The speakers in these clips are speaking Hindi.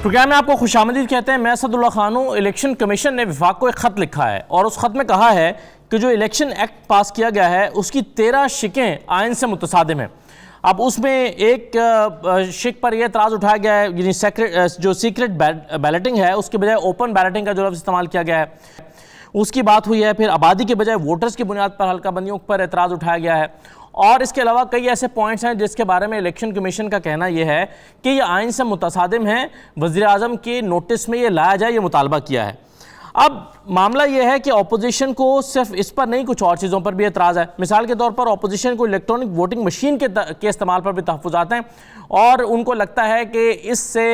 प्रोग्राम में आपको खुशामदीद कहते हैं। मैं असदुल्ला खान हूँ। इलेक्शन कमीशन ने वफाक को एक ख़त लिखा है और उस ख़त में कहा है कि जो इलेक्शन एक्ट पास किया गया है उसकी 13 शिकें आइन से मुतसादिम हैं। अब उसमें एक शिक पर यह एतराज़ उठाया गया है, यानी जो सीक्रेट बैलेटिंग है उसके बजाय ओपन बैलेटिंग का जो लफ्ज़ इस्तेमाल किया गया है उसकी बात हुई है। फिर आबादी के बजाय वोटर्स की बुनियाद पर हल्का बंदियों पर एतराज़ उठाया गया है और इसके अलावा कई ऐसे पॉइंट्स हैं जिसके बारे में इलेक्शन कमीशन का कहना यह है कि ये आइन से मुतसादिम है। वज़ीर आज़म के नोटिस में ये लाया जाए, ये मुतालबा किया है। अब मामला यह है कि अपोजिशन को सिर्फ इस पर नहीं, कुछ और चीज़ों पर भी एतराज़ है। मिसाल के तौर पर अपोजिशन को इलेक्ट्रॉनिक वोटिंग मशीन के इस्तेमाल पर भी तहफ़्फ़ुज़ात हैं और उनको लगता है कि इससे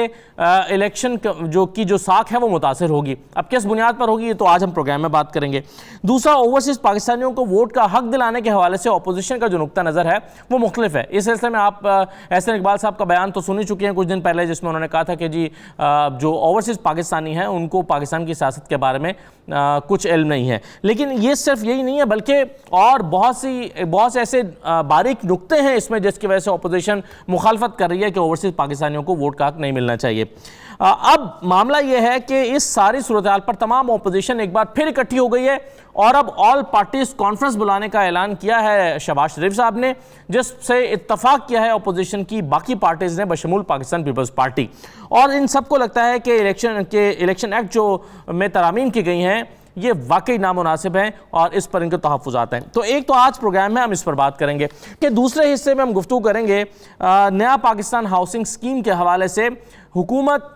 इलेक्शन जो साख है वो मुतासर होगी। अब किस बुनियाद पर होगी ये तो आज हम प्रोग्राम में बात करेंगे। दूसरा, ओवरसीज़ पाकिस्तानियों को वोट का हक दिलाने के हवाले से अपोजिशन का जो नुक्ता नज़र है वो मुख्तलिफ है। इस सिलसिले में आप एहसन इकबाल साहब का बयान तो सुन ही चुके हैं कुछ दिन पहले, जिसमें उन्होंने कहा था कि जी जो ओवरसीज़ पाकिस्तानी हैं उनको पाकिस्तान की सियासत के बारे में कुछ इल्म नहीं है। लेकिन ये सिर्फ यही नहीं है बल्कि और बहुत से ऐसे बारीक नुक्ते हैं इसमें जिसकी वजह से अपोजिशन मुखालफत कर रही है कि ओवरसीज़ पाकिस्तानियों को वोट का हक नहीं मिलना चाहिए। अब मामला यह है कि इस सारी सूरत हाल पर तमाम अपोजिशन एक बार फिर इकट्ठी हो गई है और अब ऑल पार्टीज कॉन्फ्रेंस बुलाने का ऐलान किया है शहबाज शरीफ साहब ने, जिससे इत्तफाक किया है अपोजिशन की बाकी पार्टीज ने बशमूल पाकिस्तान पीपल्स पार्टी। और इन सबको लगता है कि इलेक्शन एक्ट जो में तरामीम की गई हैं ये वाकई नामुनासिब हैं और इस पर इनके तहफ़्फ़ुज़ात हैं। तो एक तो आज प्रोग्राम में हम इस पर बात करेंगे कि दूसरे हिस्से में हम गुफ्तगू करेंगे नया पाकिस्तान हाउसिंग स्कीम के हवाले से। हुकूमत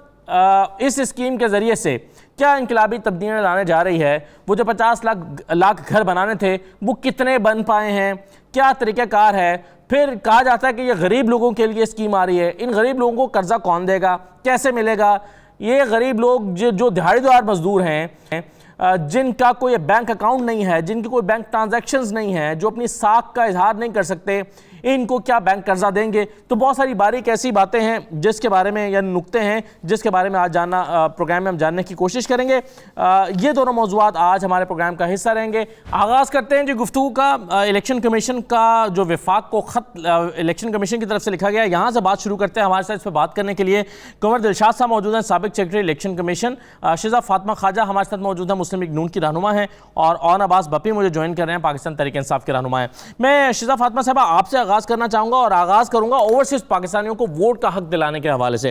इस स्कीम के ज़रिए से क्या इनकलाबी तब्दीलियाँ लाने जा रही है? वो जो 50 लाख घर बनाने थे वो कितने बन पाए हैं? क्या तरीक़ाकार है? फिर कहा जाता है कि ये गरीब लोगों के लिए स्कीम आ रही है। इन गरीब लोगों को कर्जा कौन देगा, कैसे मिलेगा? ये गरीब लोग जो दिहाड़ीदार मजदूर हैं, जिनका कोई बैंक अकाउंट नहीं है, जिनकी कोई बैंक ट्रांजैक्शंस नहीं है, जो अपनी साख का इजहार नहीं कर सकते, इनको क्या बैंक कर्जा देंगे? तो बहुत सारी बारीक ऐसी बातें हैं जिसके बारे में या नुक्ते हैं जिसके बारे में आज प्रोग्राम में हम जानने की कोशिश करेंगे। ये दोनों मौज़ूआत आज हमारे प्रोग्राम का हिस्सा रहेंगे। आगाज़ करते हैं जी गुफ्तगू का इलेक्शन कमीशन का जो वफाक को ख़त इलेक्शन कमीशन की तरफ से लिखा गया है, यहाँ से बात शुरू करते हैं। हमारे साथ इस पर बात करने के लिए कुंवर दिलशाद साहब मौजूद हैं, साबिक secretary election commission. शिजा Fatima Khwaja हमारे साथ मौजूद है, मुस्लिम लीग नून की रहनुमा हैं, और ऑन अब्बास बपी मुझे ज्वाइन कर रहे हैं, पाकिस्तान तहरीक इंसाफ के रहनुमा हैं। मैं शिजा फातिमा साहब आपसे आगाज़ करना चाहूँगा और आगाज़ करूँगा ओवरसीज़ पाकिस्तानियों को वोट का हक दिलाने के हवाले से।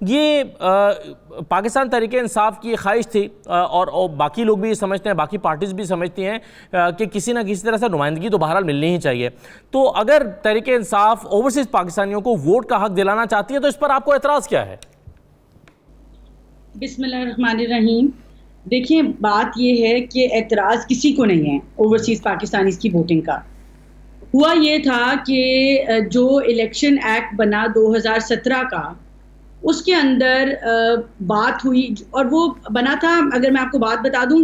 ये पाकिस्तान तहरीक इंसाफ की ख्वाहिश थी और बाकी लोग भी समझते हैं, बाकी पार्टीज़ भी समझती हैं कि किसी ना किसी तरह से नुमाइंदगी तो बहरहाल मिलनी ही चाहिए। तो अगर तहरीक इंसाफ ओवरसीज़ पाकिस्तानियों को वोट का हक दिलाना चाहती है तो इस पर आपको एतराज़ क्या है? बिस्मिल्लाहिर्रहमानिर्रहीम। देखिए, बात यह है कि एतराज़ किसी को नहीं है ओवरसीज़ पाकिस्तानीज़ की वोटिंग का। हुआ ये था कि जो इलेक्शन एक्ट बना 2017 का, उसके अंदर बात हुई और वो बना था, अगर मैं आपको बात बता दूं,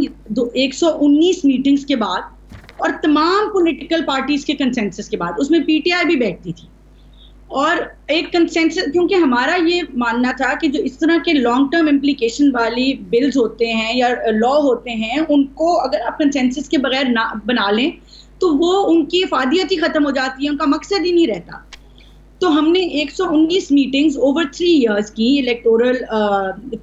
119 मीटिंग्स के बाद और तमाम पॉलिटिकल पार्टीज़ के कंसेंसस के बाद। उसमें पीटीआई भी बैठती थी और एक कंसेंसस, क्योंकि हमारा ये मानना था कि जो इस तरह के लॉन्ग टर्म इम्प्लीकेशन वाली बिल्स होते हैं या लॉ होते हैं, उनको अगर आप कंसेंसस के बगैर ना बना लें तो वो उनकी इफादियत ही ख़त्म हो जाती है, उनका मकसद ही नहीं रहता। तो हमने 119 मीटिंग्स ओवर 3 इयर्स की electoral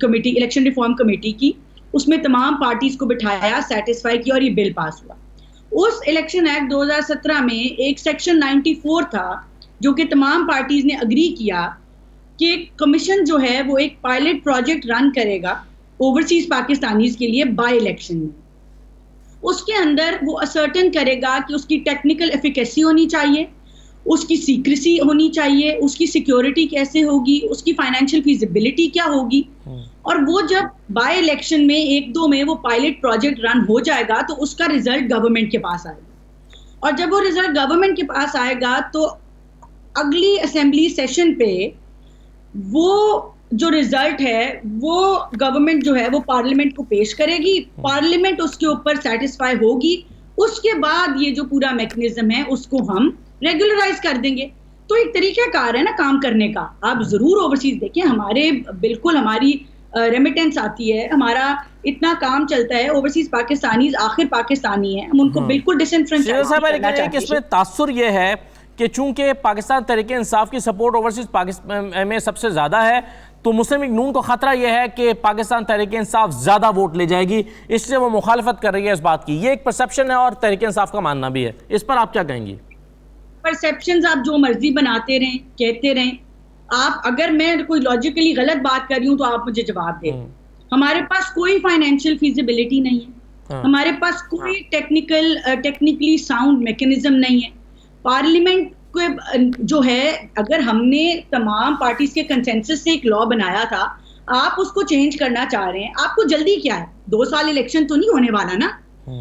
committee, election reform committee की, उसमें तमाम पार्टीज़ को बिठाया, सेटिस्फाई किया और ये बिल पास हुआ। उस इलेक्शन एक्ट 2017 में एक सेक्शन 94 था जो कि तमाम पार्टीज़ ने अग्री किया कि कमीशन जो है वो एक पायलट प्रोजेक्ट रन करेगा ओवरसीज़ पाकिस्तानीज़ के लिए बाय इलेक्शन में। उसके अंदर वो असर्टन करेगा कि उसकी टेक्निकल एफिकेसी होनी चाहिए, उसकी सीक्रेसी होनी चाहिए, उसकी सिक्योरिटी कैसे होगी, उसकी फाइनेंशियल फिजिबिलिटी क्या होगी। और वो जब बाय इलेक्शन में 1-2 में वो पायलट प्रोजेक्ट रन हो जाएगा तो उसका रिजल्ट गवर्नमेंट के पास आएगा, और जब वो रिजल्ट गवर्नमेंट के पास आएगा तो अगली असेंबली सेशन पे वो जो रिजल्ट है वो गवर्नमेंट जो है वो पार्लियामेंट को पेश करेगी, पार्लियामेंट उसके ऊपर सेटिस्फाई होगी, उसके बाद ये जो पूरा मैकेनिज्म है उसको हम रेगुलराइज कर देंगे। तो एक तरीक़ाकार है ना काम करने का। आप जरूर ओवरसीज देखें, हमारे बिल्कुल हमारी रेमिटेंस आती है, हमारा इतना काम चलता है, ओवरसीज पाकिस्तानी आखिर पाकिस्तानी है, हम उनको बिल्कुल डिसएनफ्रेंचाइज करना चाहते हैं। इसमें तासुर ये है कि चूंकि पाकिस्तान तहरीक इंसाफ की सपोर्ट ओवरसीज पाकिस्तान में सबसे ज़्यादा है, तो मुस्लिम लीग नून को खतरा यह है कि पाकिस्तान तहरीक इंसाफ ज़्यादा वोट ले जाएगी, इसलिए वो मुखालफत कर रही है इस बात की। ये एक परसेप्शन है और तहरीक इंसाफ का मानना भी है। इस पर आप क्या कहेंगी? परसेप्शंस आप जो मर्जी बनाते रहें, कहते रहें। आप, अगर मैं कोई लॉजिकली गलत बात कर रही हूँ तो आप मुझे जवाब दें। हमारे पास कोई फाइनेंशियल फिजिबिलिटी नहीं है, हमारे पास कोई टेक्निकली साउंड मैकेनिज्म नहीं है। पार्लियामेंट को जो है, अगर हमने तमाम पार्टीज के कंसेंसस से एक लॉ बनाया था, आप उसको चेंज करना चाह रहे हैं, आपको जल्दी क्या है? 2 साल इलेक्शन तो नहीं होने वाला ना।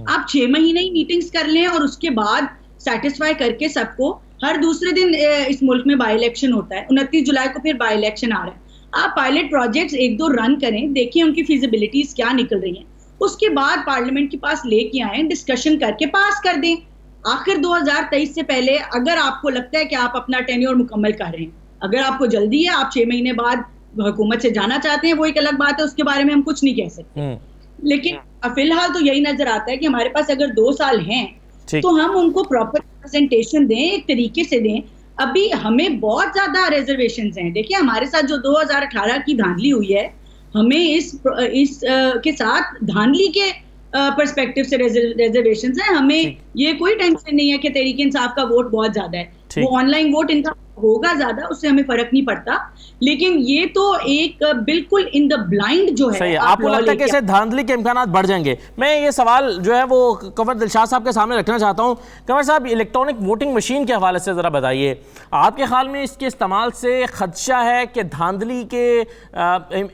आप 6 महीने ही मीटिंग्स कर लें और उसके बाद सेटिस्फाई करके सबको, हर दूसरे दिन इस मुल्क में बाई इलेक्शन होता है, 29 जुलाई को फिर बाई इलेक्शन आ रहा है। आप पायलट प्रोजेक्ट्स 1-2 रन करें, देखिए उनकी फिजिबिलिटीज क्या निकल रही हैं, उसके बाद पार्लियामेंट के पास लेके आए, डिस्कशन करके पास कर दें। आखिर 2023 से पहले अगर आपको लगता है कि आप अपना टेन्योर मुकम्मल कर रहे हैं, अगर आपको जल्दी है, आप 6 महीने बाद हुकूमत से जाना चाहते हैं, वो एक अलग बात है, उसके बारे में हम कुछ नहीं कह सकते। लेकिन फिलहाल तो यही नजर आता है कि हमारे पास अगर 2 साल हैं तो हम उनको प्रॉपर प्रेजेंटेशन दें, एक तरीके से दें। अभी हमें बहुत ज्यादा रिजर्वेशंस हैं। देखिए हमारे साथ जो 2018 की धांधली हुई है, हमें इस के साथ धांधली के पर्सपेक्टिव से रिजर्वेशंस हैं। हमें ये कोई टेंशन नहीं है कि तहरीक इंसाफ का वोट बहुत ज्यादा है, वो ऑनलाइन वोट इनका होगा ज्यादा, उससे हमें फर्क नहीं पड़ता। लेकिन ये तो एक बिल्कुल इन द ब्लाइंड जो है। सही है। आपको लगता है कि इससे धांधली के इम्कानात बढ़ जाएंगे? मैं ये सवाल जो है वो कंवर दिलशाद साहब के सामने रखना चाहता हूँ। कंवर साहब, इलेक्ट्रॉनिक वोटिंग मशीन के हवाले से ज़रा बताइए, आपके ख्याल में इसके इस्तेमाल से खदशा है कि धांधली के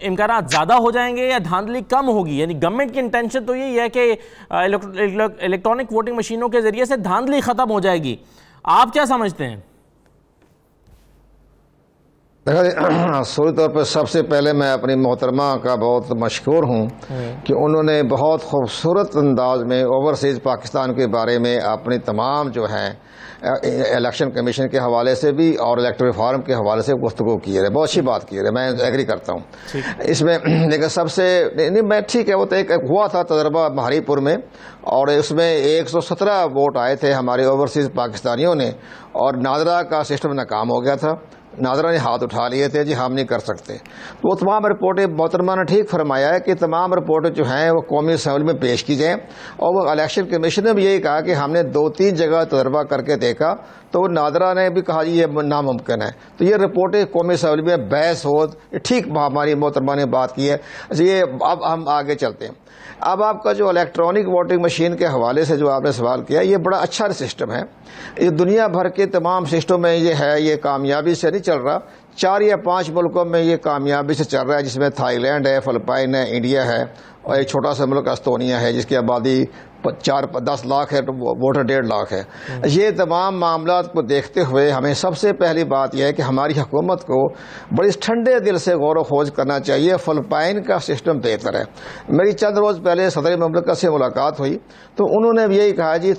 इम्कानात ज़्यादा हो जाएंगे या धांधली कम होगी? यानी गवर्नमेंट की इंटेंशन तो यही है कि इलेक्ट्रॉनिक वोटिंग मशीनों के ज़रिए से धांधली ख़त्म हो जाएगी। आप क्या समझते हैं? देखा, शुरू तौर पर सबसे पहले मैं अपनी मोहतरमा का बहुत मशहूर हूँ कि उन्होंने बहुत खूबसूरत अंदाज में ओवरसीज़ पाकिस्तान के बारे में अपनी तमाम जो है इलेक्शन कमीशन के हवाले से भी और इलेक्टोरल रिफॉर्म के हवाले से गुफ्तगू की है। बहुत अच्छी बात की है, मैं एग्री करता हूँ इसमें। लेकिन सबसे नहीं, मैं ठीक है, वो तो एक हुआ था तजर्बा महारीपुर में, और उसमें 117 वोट आए थे हमारे ओवरसीज़ पाकिस्तानियों ने, और नादरा का सिस्टम नाकाम हो गया था। नादरा ने हाथ उठा लिए थे, जी हम नहीं कर सकते। तो वो तमाम रिपोर्टें, मोहतरमा ने ठीक फरमाया है कि तमाम रिपोर्टें जो हैं वो कौमी असम्बली में पेश की जाएँ। और वो इलेक्शन कमीशन ने भी यही कहा कि हमने 2-3 जगह तजर्बा करके देखा, तो नादरा ने भी कहा ये नामुमकिन है। तो ये रिपोर्टें कौमी असम्बली में बहस हो, ठीक हमारी मोहतरमा ने बात की है। ये अब हम आगे चलते हैं। अब आपका जो इलेक्ट्रॉनिक वोटिंग मशीन के हवाले से जो आपने सवाल किया, ये बड़ा अच्छा सिस्टम है। ये दुनिया भर के तमाम सिस्टम में ये है, ये कामयाबी से नहीं चल रहा। 4 या 5 मुल्कों में ये कामयाबी से चल रहा है, जिसमें थाईलैंड है, फिलिपाइन है, इंडिया है, और एक छोटा सा मुल्क एस्तोनिया है जिसकी आबादी 4-10 लाख है, तो वोटर 1.5 लाख है। ये तमाम मामला को देखते हुए हमें सबसे पहली बात यह है कि हमारी हुकूमत को बड़ी ठंडे दिल से गौर खोज करना चाहिए। फिलिपाइन का सिस्टम बेहतर है। मेरी चंद रोज़ पहले सदर मुमलिकत से मुलाकात हुई, तो उन्होंने भी यही कहा, जी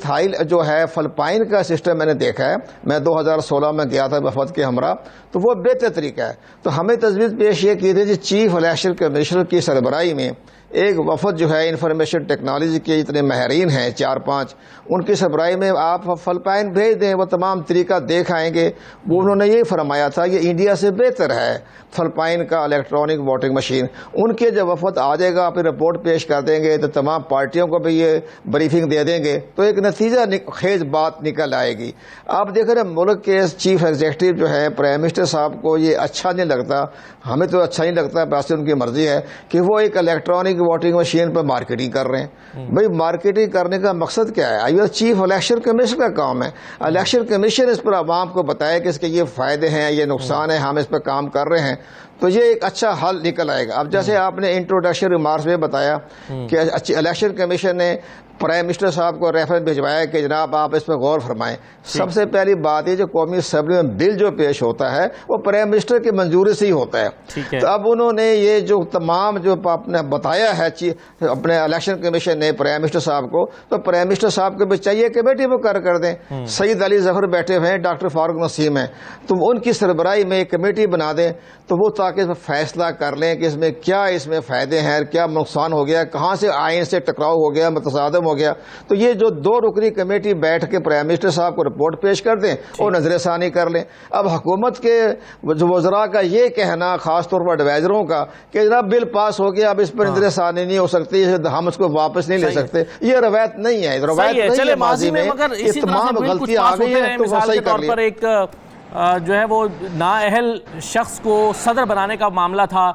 जो है फिलिपाइन का सिस्टम मैंने देखा है, मैं 2016 में गया था वफद के हमरा, तो वो बेहतर तरीका है। तो हमें तजवीज़ पेश ये की थी कि चीफ इलेक्शन कमिश्नर की सरबराही में एक वफद जो है इंफॉर्मेशन टेक्नोलॉजी के जितने माहिरीन हैं 4-5, उनकी सरबराही में आप फिलिपाइन भेज दें, वो तमाम तरीका देख आएंगे। वो उन्होंने ये फरमाया था ये इंडिया से बेहतर है फिलिपाइन का इलेक्ट्रॉनिक वोटिंग मशीन। उनके जब वफद आ जाएगा फिर रिपोर्ट पेश कर देंगे, तो तमाम पार्टियों को भी ये ब्रीफिंग दे देंगे, तो एक नतीजा खेज बात निकल आएगी। आप देख रहे मुल्क के चीफ एग्जीक्यूटिव जो है प्राइम मिनिस्टर साहब को ये अच्छा नहीं लगता, हमें तो अच्छा नहीं लगता, वैसे उनकी मर्जी है कि वो एक इलेक्ट्रॉनिक वोटिंग मशीन पर मार्केटिंग कर रहे हैं। भाई मार्केटिंग करने का मकसद क्या है? ये चीफ इलेक्शन कमीशन का काम है। इलेक्शन कमीशन इस पर आवाम को बताए कि इसके ये फायदे हैं, ये नुकसान है, हम इस पर काम कर रहे हैं, तो ये एक अच्छा हल निकल आएगा। अब जैसे आपने इंट्रोडक्शन रिमार्क्स में बताया कि इलेक्शन कमीशन ने प्राइम मिनिस्टर साहब को रेफरेंस भिजवाया कि जनाब आप इस पर गौर फरमाएं। सबसे पहली बात ये, जो कौमी असम्बली में बिल जो पेश होता है वो प्राइम मिनिस्टर की मंजूरी से ही होता है। तो अब उन्होंने ये जो तमाम जो आपने बताया है अपने इलेक्शन कमीशन ने प्राइम मिनिस्टर साहब को, तो प्राइम मिनिस्टर साहब को भी चाहिए कमेटी मुकर कर दें। सईद अली जफर बैठे हुए हैं, डॉक्टर फारूक नसीम है, तो उनकी सरबराही में एक कमेटी बना दें, तो वो ताकि इसमें फैसला कर लें कि इसमें क्या इसमें फ़ायदे हैं, क्या नुकसान हो गया, कहाँ से आइन से टकराव हो गया, मुतसादम हो गया। तो ये जो 2 रुकनी कमेटी बैठ के प्राइम मिनिस्टर साहब को रिपोर्ट पेश कर दें और नजरसानी कर लें। अब हुकूमत के जो वज़रा का ये कहना, खास तौर पर एडवाइजरों का, कि जनाब बिल पास हो गया, अब इस पर नजरसानी नहीं हो सकती, हम उसको वापस नहीं ले सकते, ये रवायत नहीं है। रवायत नहीं है माजी में, ये तमाम गलतियां आ गई हैं, तो वो सही कर लिया। एक जो है वो नाअहल शख्स को सदर बनाने का मामला था,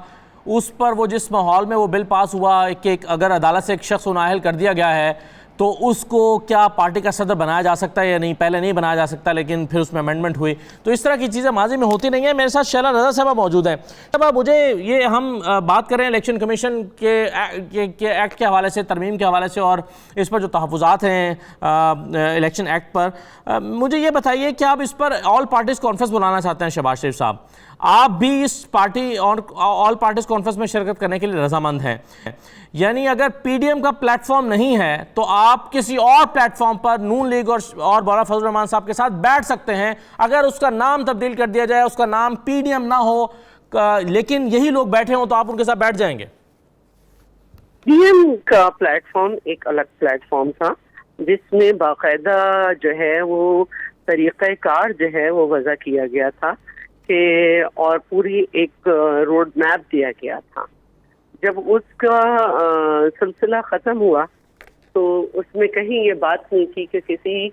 उस पर वो जिस माहौल में वो बिल पास हुआ कि अगर अदालत से एक शख्स को नाअहल कर दिया गया है तो उसको क्या पार्टी का सदर बनाया जा सकता है या नहीं, पहले नहीं बनाया जा सकता, लेकिन फिर उसमें अमेंडमेंट हुई। तो इस तरह की चीज़ें माजी में होती नहीं है। मेरे साथ शैला रज़ा साहब मौजूद हैं। अब मुझे ये हम बात करें इलेक्शन कमीशन के एक्ट के हवाले से, तरमीम के हवाले से, और इस पर जो तहफ़्फ़ुज़ात हैं इलेक्शन एक्ट पर, मुझे ये बताइए कि आप इस पर ऑल पार्टीज़ कॉन्फ्रेंस बुलाना चाहते हैं शहबाज शरीफ साहब, आप भी इस पार्टी और ऑल पार्टीज कॉन्फ्रेंस में शिरकत करने के लिए रजामंद हैं? यानी अगर पीडीएम का प्लेटफॉर्म नहीं है तो आप किसी और प्लेटफॉर्म पर नून लीग और मौलाना फजल रहमान साहब के साथ बैठ सकते हैं, अगर उसका नाम तब्दील कर दिया जाए, उसका नाम पीडीएम ना हो, लेकिन यही लोग बैठे हों, तो आप उनके साथ बैठ जाएंगे? पीएम का प्लेटफॉर्म एक अलग प्लेटफॉर्म था, जिसमें बाकायदा जो है वो तरीक़ाकार जो है वो वज़ा किया गया था कि, और पूरी एक रोड मैप दिया गया था। जब उसका सिलसिला ख़त्म हुआ तो उसमें कहीं ये बात नहीं थी कि किसी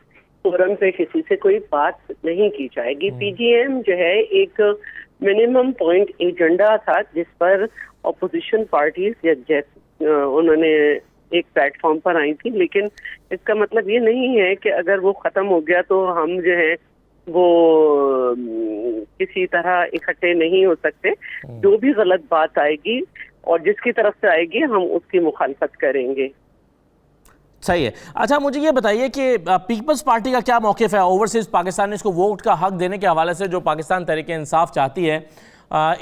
फोरम पे किसी से कोई बात नहीं की जाएगी। पीजीएम जो है एक मिनिमम पॉइंट एजेंडा था जिस पर अपोजिशन पार्टीज या उन्होंने एक प्लेटफॉर्म पर आई थी, लेकिन इसका मतलब ये नहीं है कि अगर वो ख़त्म हो गया तो हम जो है वो किसी तरह इकट्ठे नहीं हो सकते। जो भी गलत बात आएगी और जिसकी तरफ से आएगी हम उसकी मुखालफत करेंगे। सही है। अच्छा, मुझे ये बताइए कि पीपल्स पार्टी का क्या मौक़िफ़ है ओवरसीज पाकिस्तानीज़ को वोट का हक देने के हवाले से, जो पाकिस्तान तहरीक इंसाफ चाहती है?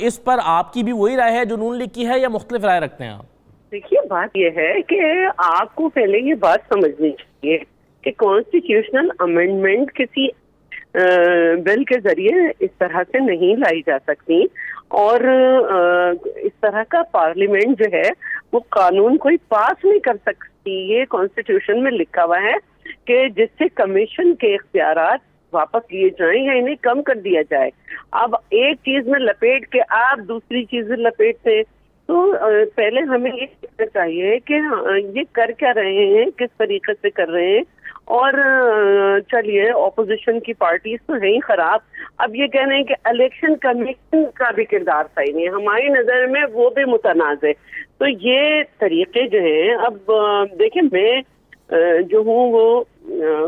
इस पर आपकी भी वही राय है जो नून लीग की है, या मुख्तलिफ राय रखते हैं आप? देखिए, बात यह है कि आपको पहले ये बात समझनी चाहिए कि कॉन्स्टिट्यूशनल अमेंडमेंट किसी बिल के जरिए इस तरह से नहीं लाई जा सकती, और इस तरह का पार्लियामेंट जो है वो कानून कोई पास नहीं कर सकती। ये कॉन्स्टिट्यूशन में लिखा हुआ है कि जिससे कमीशन के इख्तियारात वापस लिए जाएं या इन्हें कम कर दिया जाए। अब एक चीज में लपेट के आप दूसरी चीज में लपेटते, तो पहले हमें ये देखना चाहिए कि ये कर क्या रहे हैं, किस तरीके से कर रहे हैं। और चलिए, ऑपोजिशन की पार्टीज तो है ही खराब, अब ये कह रहे हैं कि इलेक्शन कमीशन का भी किरदार सही नहीं है, हमारी नज़र में वो भी मुतनाज़ है। तो ये तरीके जो हैं, अब देखिए, मैं जो हूँ वो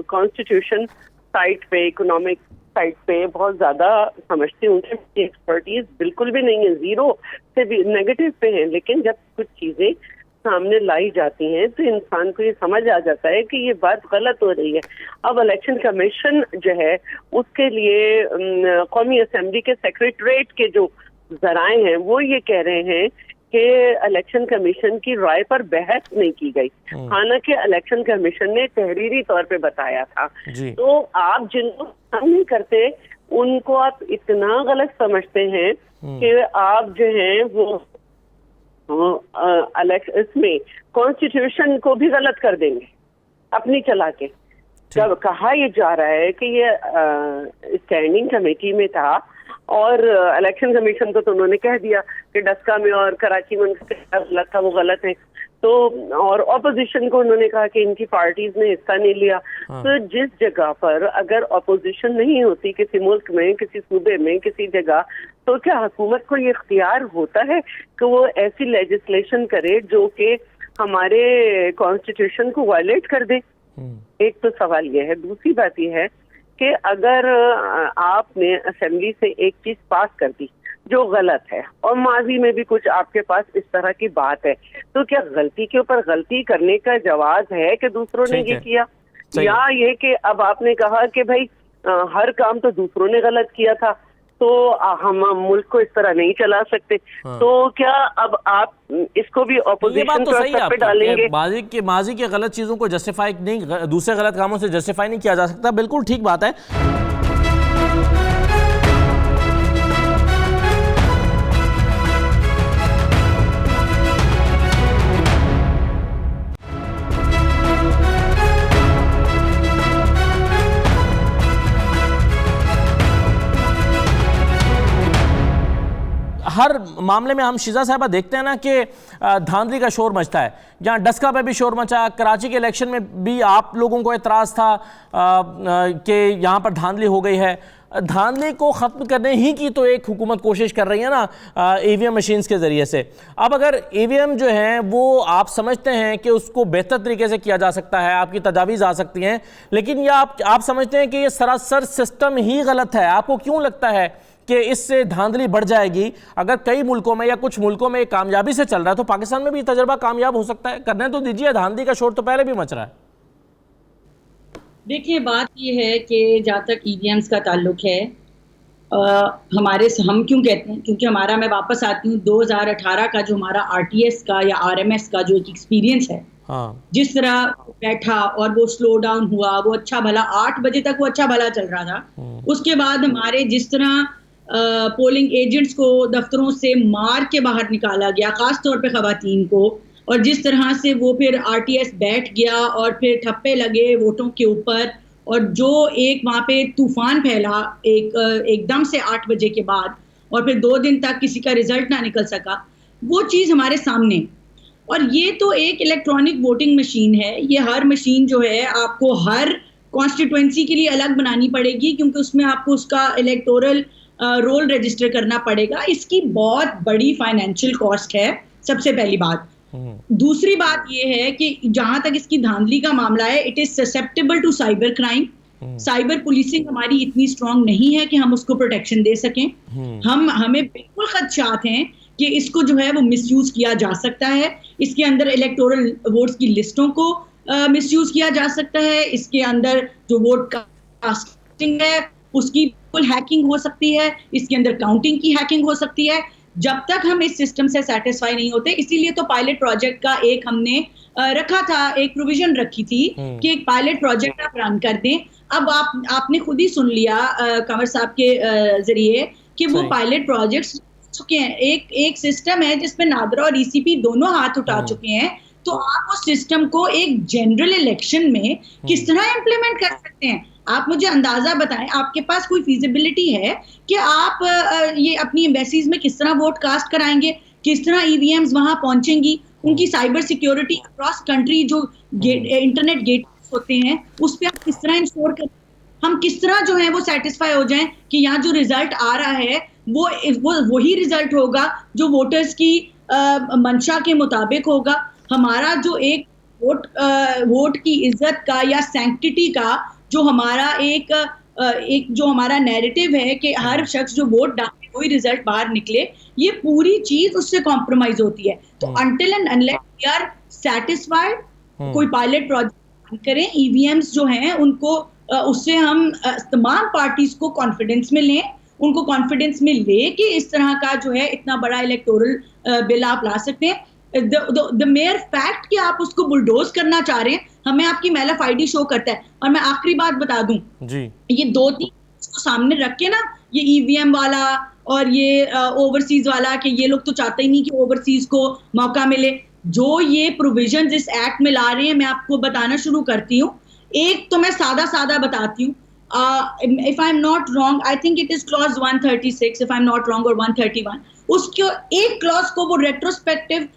कॉन्स्टिट्यूशन साइट पे, इकोनॉमिक साइड पे बहुत ज़्यादा समझती हूँ कि एक्सपर्टीज बिल्कुल भी नहीं है, ज़ीरो से भी नेगेटिव पे है। लेकिन जब कुछ चीज़ें सामने लाई जाती हैं तो इंसान को ये समझ आ जाता है कि ये बात गलत हो रही है। अब इलेक्शन कमीशन जो है उसके लिए कौमी असेंबली के सेक्रेटरीट के जो जराए हैं वो ये कह रहे हैं कि इलेक्शन कमीशन की राय पर बहस नहीं की गई, हालांकि इलेक्शन कमीशन ने तहरीरी तौर पे बताया था। तो आप जिनको नहीं करते उनको आप इतना गलत समझते हैं कि आप जो है वो इसमें कॉन्स्टिट्यूशन को भी गलत कर देंगे अपनी चला के। जब कहा ये जा रहा है कि ये स्टैंडिंग कमेटी में था और इलेक्शन कमीशन को तो उन्होंने कह दिया कि डस्का में और कराची में गलत था, वो गलत है। तो और ऑपोजिशन को उन्होंने कहा कि इनकी पार्टीज ने हिस्सा नहीं लिया। तो जिस जगह पर अगर ऑपोजिशन नहीं होती किसी मुल्क में, किसी सूबे में, किसी जगह, तो क्या हुकूमत को ये इख्तियार होता है कि वो ऐसी लेजिस्लेशन करे जो कि हमारे कॉन्स्टिट्यूशन को वायलेट कर दे? एक तो सवाल ये है। दूसरी बात ये है कि अगर आपने असेंबली से एक चीज पास कर दी जो गलत है और माजी में भी कुछ आपके पास इस तरह की बात है, तो क्या गलती के ऊपर गलती करने का जवाब है कि दूसरों ने ये किया, या ये कि अब आपने कहा कि भाई हर काम तो दूसरों ने गलत किया था तो हम मुल्क को इस तरह नहीं चला सकते? तो क्या अब आप इसको भी ऑपोजिशन पे डालेंगे? माजी के गलत चीजों को जस्टिफाई नहीं, दूसरे गलत कामों से जस्टिफाई नहीं किया जा सकता। बिल्कुल ठीक बात है। हर मामले में हम शिजा साहबा देखते हैं ना कि धांधली का शोर मचता है। जहाँ डस्का पे भी शोर मचा, कराची के इलेक्शन में भी आप लोगों को एतराज़ था कि यहाँ पर धांधली हो गई है। धांधली को ख़त्म करने ही की तो एक हुकूमत कोशिश कर रही है ना ईवीएम मशीन्स के ज़रिए से। अब अगर ईवीएम जो हैं वो आप समझते हैं कि उसको बेहतर तरीके से किया जा सकता है, आपकी तजावीज़ आ सकती हैं, लेकिन यह आप समझते हैं कि ये सरासर सिस्टम ही गलत है। आपको क्यों लगता है कि इससे धांधली बढ़ जाएगी? अगर कई मुल्कों में या कुछ मुल्कों में कामयाबी से चल रहा है तो पाकिस्तान में भी तजर्बा कामयाब हो सकता है। करने तो दीजिए, धांधली का शोर तो पहले भी मच रहा है। देखिए, बात ये है कि जहाँ तक ईवीएम्स का ताल्लुक है, हम क्यों कहते हैं, क्योंकि हमारा, मैं वापस आती हूँ 2018 का जो हमारा आरटीएस का या आरएमएस का जो एक एक्सपीरियंस है, जिस तरह बैठा और वो स्लो डाउन हुआ, वो अच्छा भला 8 बजे तक वो अच्छा भला चल रहा था। उसके बाद हमारे जिस तरह पोलिंग एजेंट्स को दफ्तरों से मार के बाहर निकाला गया, खास तौर पे खवातीन को, और जिस तरह से वो फिर आरटीएस बैठ गया और फिर ठप्पे लगे वोटों के ऊपर, और जो एक वहाँ पे तूफान फैला एकदम से 8 बजे के बाद, और फिर 2 दिन तक किसी का रिजल्ट ना निकल सका, वो चीज़ हमारे सामने। और ये तो एक इलेक्ट्रॉनिक वोटिंग मशीन है। ये हर मशीन जो है आपको हर कॉन्स्टिट्यूएंसी के लिए अलग बनानी पड़ेगी, क्योंकि उसमें आपको उसका इलेक्टोरल रोल रजिस्टर करना पड़ेगा। इसकी बहुत बड़ी फाइनेंशियल कॉस्ट है, सबसे पहली बात। दूसरी बात ये है कि जहां तक इसकी धांधली का मामला है, it is susceptible to cyber crime. Cyber policing हमारी इतनी स्ट्रांग नहीं है कि हम उसको प्रोटेक्शन दे सकें। हमें बिल्कुल खदशात हैं कि इसको जो है वो मिसयूज किया जा सकता है। इसके अंदर इलेक्टोरल वोट्स की लिस्टों को मिसयूज किया जा सकता है। इसके अंदर जो वोट कास्टिंग है उसकी फुल हैकिंग हो सकती है। इसके अंदर काउंटिंग की हैकिंग हो सकती है। जब तक हम इस सिस्टम से सेटिस्फाई नहीं होते, इसीलिए तो पायलट प्रोजेक्ट का एक हमने रखा था, एक प्रोविजन रखी थी कि एक पायलट प्रोजेक्ट आप रन कर दें। अब आपने खुद ही सुन लिया कंवर साहब के जरिए कि वो पायलट प्रोजेक्ट्स चुके हैं। एक सिस्टम है जिसमें नादरा और ईसीपी दोनों हाथ उठा चुके हैं। तो आप उस सिस्टम को एक जनरल इलेक्शन में किस तरह इम्प्लीमेंट कर सकते हैं? आप मुझे अंदाजा बताएं, आपके पास कोई फिजिबिलिटी है कि आप ये अपनी एम्बेसीज में किस तरह वोट कास्ट कराएंगे, किस तरह ईवीएम्स वहां पहुंचेंगी, उनकी साइबर सिक्योरिटी अक्रॉस कंट्री जो इंटरनेट गेट होते हैं उस पर आप किस तरह इंश्योर करें? हम किस तरह जो है वो सेटिस्फाई हो जाएं कि यहाँ जो रिजल्ट आ रहा है वो वही रिजल्ट होगा जो वोटर्स की मंशा के मुताबिक होगा। हमारा जो एक वोट की इज्जत का या सैंक्टिटी का जो हमारा एक जो हमारा नैरेटिव है कि हर शख्स जो वोट डाले कोई रिजल्ट बाहर निकले, ये पूरी चीज उससे कॉम्प्रोमाइज होती है। तो until and unless we are satisfied, कोई पायलट प्रोजेक्ट करें, ईवीएम्स जो हैं उनको उससे हम तमाम पार्टीज को कॉन्फिडेंस में लें, उनको कॉन्फिडेंस में ले कि इस तरह का जो है इतना बड़ा इलेक्टोरल बिल आप ला सकते हैं। द मेयर फैक्ट कि आप उसको बुलडोज करना चाह रहे हैं हमें आपकी मेल ऑफ आईडी शो करता है। और मैं आखिरी बात बता दूं जी, ये 2-3 को सामने रख के ना, ये ईवीएम वाला और ये ओवरसीज वाला, कि ये लोग तो चाहते ही नहीं कि ओवरसीज को मौका मिले। जो ये प्रोविजन इस एक्ट में ला रहे हैं, मैं आपको बताना शुरू करती हूँ। एक तो मैं सादा बताती हूँ, if I'm not wrong, I think it is clause 136, if I'm not wrong, or 131, उसके एक क्लॉज को वो रेट्रोस्पेक्टिव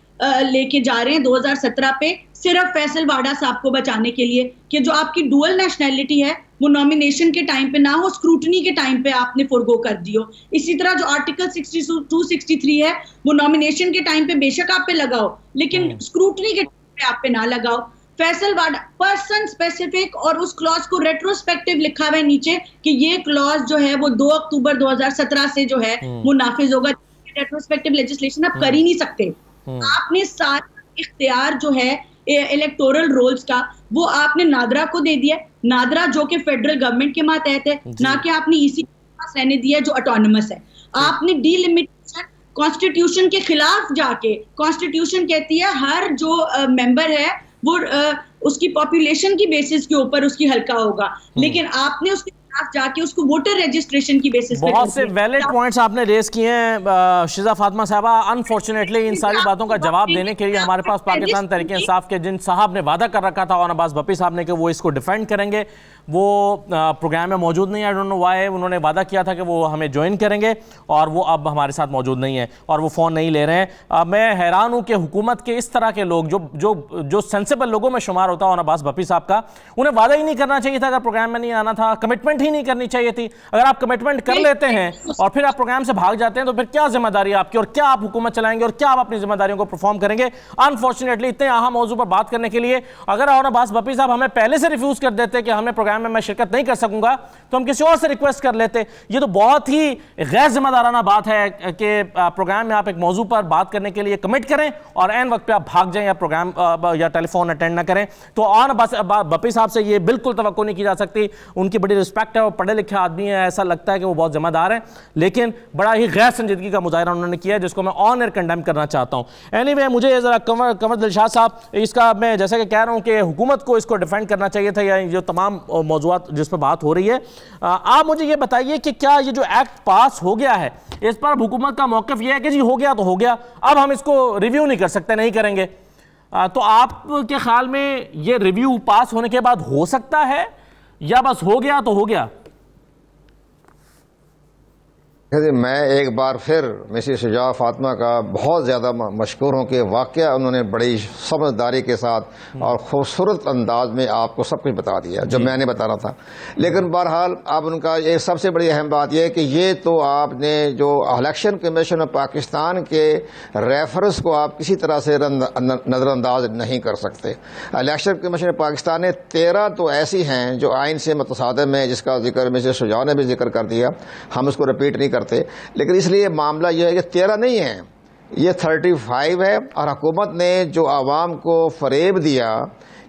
लेके जा रहे हैं 2017 पे, सिर्फ फैसल वाडा साहब को बचाने के लिए कि जो आपकी डुअल नेशनैलिटी है वो नॉमिनेशन के टाइम पे ना हो, स्क्रूटनी के टाइम पे आपने फॉरगो कर दियो। इसी तरह जो आर्टिकल 62-63 है वो नॉमिनेशन के टाइम पे बेशक आप पे लगाओ, लेकिन स्क्रूटनी के टाइम पे आप पे ना लगाओ। फैसल वाडा पर्सन स्पेसिफिक, और उस क्लॉज को रेट्रोस्पेक्टिव लिखा हुआ है नीचे कि ये क्लॉज जो है वो 2 अक्टूबर 2017 से जो है वो नाफिज होगा। रेट्रोस्पेक्टिव लेजिस्लेशन आप कर ही नहीं सकते। आपने सारा इख्तियार जो है इलेक्टोरल रोल्स का वो आपने नादरा को दे दिया। नादरा जो कि फेडरल गवर्नमेंट के मातहत है, ना कि आपने ईसी के पास रहने दिया जो ऑटोनमस है। आपने डीलिमिटेशन कॉन्स्टिट्यूशन के खिलाफ जाके, कॉन्स्टिट्यूशन कहती है हर जो मेंबर है वो उसकी पॉपुलेशन की बेसिस के ऊपर उसकी हल्का होगा, लेकिन आपने उसके खिलाफ जाके उसको वोटर रजिस्ट्रेशन की बेसिस पे बहुत से वैलिड पॉइंट्स आपने रेस किए हैं शिजा फातिमा साहबा। अनफॉर्चुनेटली इन सारी बातों का जवाब देने के लिए हमारे पास पाकिस्तान तहरीक इंसाफ के जिन साहब ने वादा कर रखा था, और अब्बास भप्पी साहब ने कि वो इसको डिफेंड करेंगे, वो प्रोग्राम में मौजूद नहीं है। I don't know why. उन्होंने वादा किया था कि वो हमें ज्वाइन करेंगे और वो अब हमारे साथ मौजूद नहीं है और वो फ़ोन नहीं ले रहे हैं। मैं हैरान हूँ कि हुकूमत के इस तरह के लोग जो सेंसिबल लोगों में शुमार होता है, अब्बास भप्पी साहब का, उन्हें वादा ही नहीं करना चाहिए था। अगर प्रोग्राम में नहीं आना था, कमिटमेंट ही नहीं करनी चाहिए थी। अगर आप कमिटमेंट कर लेते हैं और फिर आप प्रोग्राम से भाग जाते हैं तो फिर क्या जिम्मेदारी है आपकी, और क्या आप हुकूमत चलाएंगे, और क्या आप अपनी जिम्मेदारियों को परफॉर्म करेंगे। अनफॉर्चुनेटली इतने अहम मौजू पर बात करने के लिए अगर अब्बास भप्पी साहब हमें पहले से रिफ्यूज कर देते कि हमें प्रोग्राम में मैं शिरकत नहीं कर सकूंगा, तो हम किसी और से रिक्वेस्ट कर लेते। ये तो बहुत ही गैर जिम्मेदाराना बात है कि प्रोग्राम में आप एक मौजू पर बात करने के लिए कमिट करें और एन वक्त पे आप भाग जाएं या प्रोग्राम या टेलीफोन अटेंड ना करें। तो अब्बास भप्पी साहब से ये बिल्कुल तवक्को नहीं की जा सकती। उनकी बड़ी रिस्पेक्ट है, वो पढ़े लिखे आदमी है, ऐसा लगता है कि वो बहुत जिम्मेदार है, लेकिन बड़ा ही गैर संजीदगी का मुजाहरा उन्होंने किया है, जिसको मैं ऑन एयर कंडेम करना चाहता हूं। एनीवे, मुझे जरा कंवर दिलशाद साहब, इसका मैं जैसे कि कह रहा हूं कि हुकूमत को इसको डिफेंड करना चाहिए था, या जो तमाम मौजूद जिस पर बात हो रही है, आप मुझे ये बताइए कि क्या ये जो एक्ट पास हो गया है, इस पर हुकूमत का मौक़िफ़ ये है कि जी हो गया तो हो गया, अब हम इसको रिव्यू नहीं कर सकते, नहीं करेंगे। तो आपके ख्याल में ये रिव्यू पास होने के बाद हो सकता है, या बस हो गया तो हो गया? मैं एक बार फिर मिसेस शुजा फातिमा का बहुत ज़्यादा मशकूर हूँ कि वाक़या उन्होंने बड़ी समझदारी के साथ और खूबसूरत अंदाज में आपको सब कुछ बता दिया जो मैंने बताना था। लेकिन बहरहाल अब उनका एक सबसे बड़ी अहम बात यह है कि ये तो आपने जो इलेक्शन कमीशन ऑफ पाकिस्तान के रेफरेंस को आप किसी तरह से नज़रअंदाज नहीं कर सकते। इलेक्शन कमीशन ऑफ पाकिस्तान ने 13 तो ऐसी हैं जो आइन से मुतसादिम है, जिसका जिक्र मिसेस शुजा ने भी जिक्र कर दिया, हम उसको रिपीट नहीं करते। लेकिन इसलिए मामला यह है कि 13 नहीं है, ये 35 है। और हुकूमत ने जो आवाम को फरेब दिया,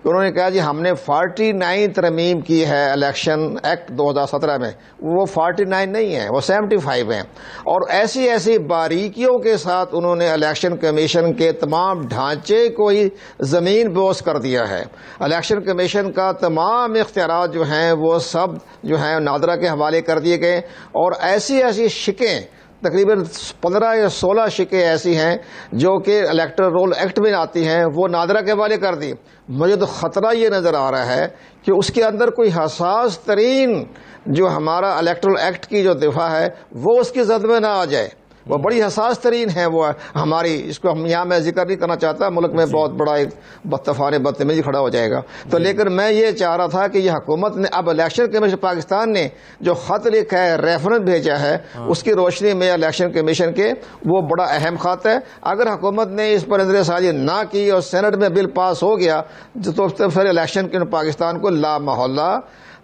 उन्होंने कहा जी हमने 49 तरमीम की है इलेक्शन एक्ट 2017 में, वो 49 नहीं है, वो 75 है। और ऐसी ऐसी बारीकियों के साथ उन्होंने इलेक्शन कमीशन के तमाम ढांचे को ही ज़मीन बोस कर दिया है। इलेक्शन कमीशन का तमाम इख्तियारात जो हैं वो सब जो हैं नादरा के हवाले कर दिए गए, और ऐसी ऐसी शिकें, तकरीबन 15 या 16 शिकें ऐसी हैं जो कि इलेक्टोरल रोल एक्ट में आती हैं, वो नादरा के हवाले कर दी। मुझे तो ख़तरा ये नज़र आ रहा है कि उसके अंदर कोई हसास तरीन जो हमारा इलेक्टोरल एक्ट की जो दिफा है वो उसकी जद में ना आ जाए। वो बड़ी हसास तरीन है वो हमारी, इसको हम यहाँ मैं जिक्र नहीं करना चाहता, मुल्क में बहुत बड़ा एक तूफ़ान बदतमीजी खड़ा हो जाएगा। तो लेकिन मैं ये चाह रहा था कि ये हुकूमत ने अब इलेक्शन कमीशन पाकिस्तान ने जो ख़त लिखा है, रेफरेंस भेजा है, उसकी रोशनी में इलेक्शन कमीशन के वो बड़ा अहम ख़त है। अगर हुकूमत ने इस पर नज़रसानी ना की और सेनेट में बिल पास हो गया तो फिर इलेक्शन के पाकिस्तान को ला मोहल्ला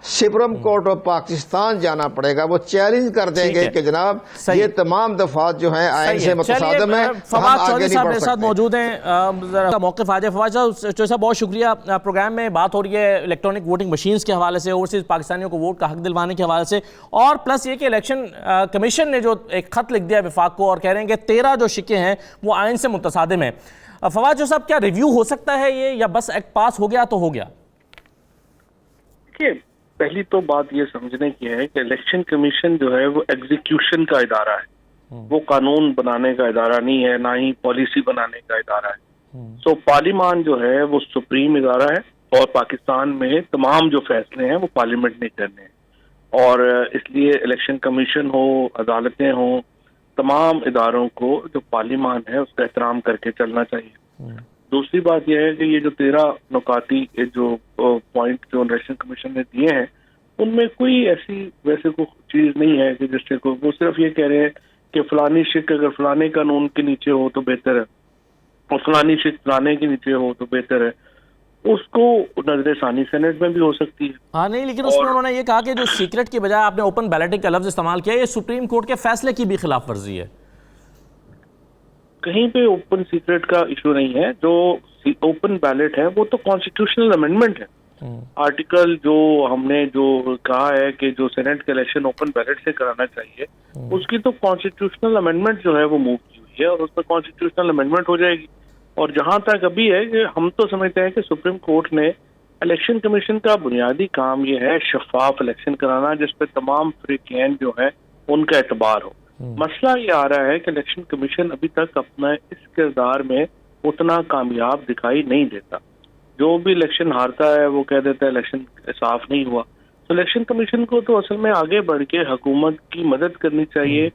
सुप्रीम कोर्ट ऑफ पाकिस्तान जाना पड़ेगा। वो चैलेंज कर देंगे कि जनाब ये तमाम दफात जो हैं आइन से मुतसादिम है, फवाद चौधरी साहब मेरे साथ मौजूद हैं, मौक़िफ़ आ जाए। फवाद चौधरी साहब बहुत शुक्रिया। प्रोग्राम में बात हो रही है इलेक्ट्रॉनिक वोटिंग मशीन्स के हवाले से, ओवरसीज़ पाकिस्तानियों को वोट का हक दिलवाने के हवाले से, और प्लस ये कि इलेक्शन कमीशन ने जो एक ख़त लिख दिया विफाक को और कह रहे हैं कि 13 जो शिकें हैं वो आइन से मुतसादिम है। फवाद चौधरी साहब, क्या रिव्यू हो सकता है ये, या बस एक्ट पास हो गया तो हो गया? पहली तो बात ये समझने की है कि इलेक्शन कमीशन जो है वो एग्जीक्यूशन का इदारा है, वो कानून बनाने का इदारा नहीं है, ना ही पॉलिसी बनाने का इदारा है। सो पार्लियामान जो है वो सुप्रीम इदारा है, और पाकिस्तान में तमाम जो फैसले हैं वो पार्लियामेंट ने करने हैं, और इसलिए इलेक्शन कमीशन हो, अदालतें हो, तमाम इदारों को जो पार्लियामान है उसका एहतराम करके चलना चाहिए। दूसरी बात यह है कि ये जो 13 नुकाती जो पॉइंट जो इलेक्शन कमीशन ने दिए हैं उनमें कोई ऐसी वैसे कोई चीज नहीं है कि जिससे को वो सिर्फ ये कह रहे हैं कि फलानी शिक अगर फलाने कानून के नीचे हो तो बेहतर है, और फलानी शिक फलाने के नीचे हो तो बेहतर है। उसको नजरसानी सेनेट में भी हो सकती है। हाँ नहीं, लेकिन उसमें उन्होंने ये कहा कि जो सीक्रेट की बजाय आपने ओपन बैलेटिंग का लफ्ज इस्तेमाल किया, ये सुप्रीम कोर्ट के फैसले की भी खिलाफ वर्जी है। कहीं पे ओपन सीक्रेट का इशू नहीं है, जो ओपन बैलेट है वो तो कॉन्स्टिट्यूशनल अमेंडमेंट है। आर्टिकल जो हमने जो कहा है कि जो सेनेट का इलेक्शन ओपन बैलेट से कराना चाहिए, उसकी तो कॉन्स्टिट्यूशनल अमेंडमेंट जो है वो मूव की हुई है, और उस पर कॉन्स्टिट्यूशनल अमेंडमेंट हो जाएगी। और जहां तक अभी है कि हम तो समझते हैं कि सुप्रीम कोर्ट ने इलेक्शन कमीशन का बुनियादी काम ये है शफाफ इलेक्शन कराना, जिस पे तमाम फ्रीकैन जो है उनका एतबार हो। मसला ये आ रहा है कि इलेक्शन कमीशन अभी तक अपना इस किरदार में उतना कामयाब दिखाई नहीं देता। जो भी इलेक्शन हारता है वो कह देता है इलेक्शन साफ नहीं हुआ। तो इलेक्शन कमीशन को तो असल में आगे बढ़ के हुकूमत की मदद करनी चाहिए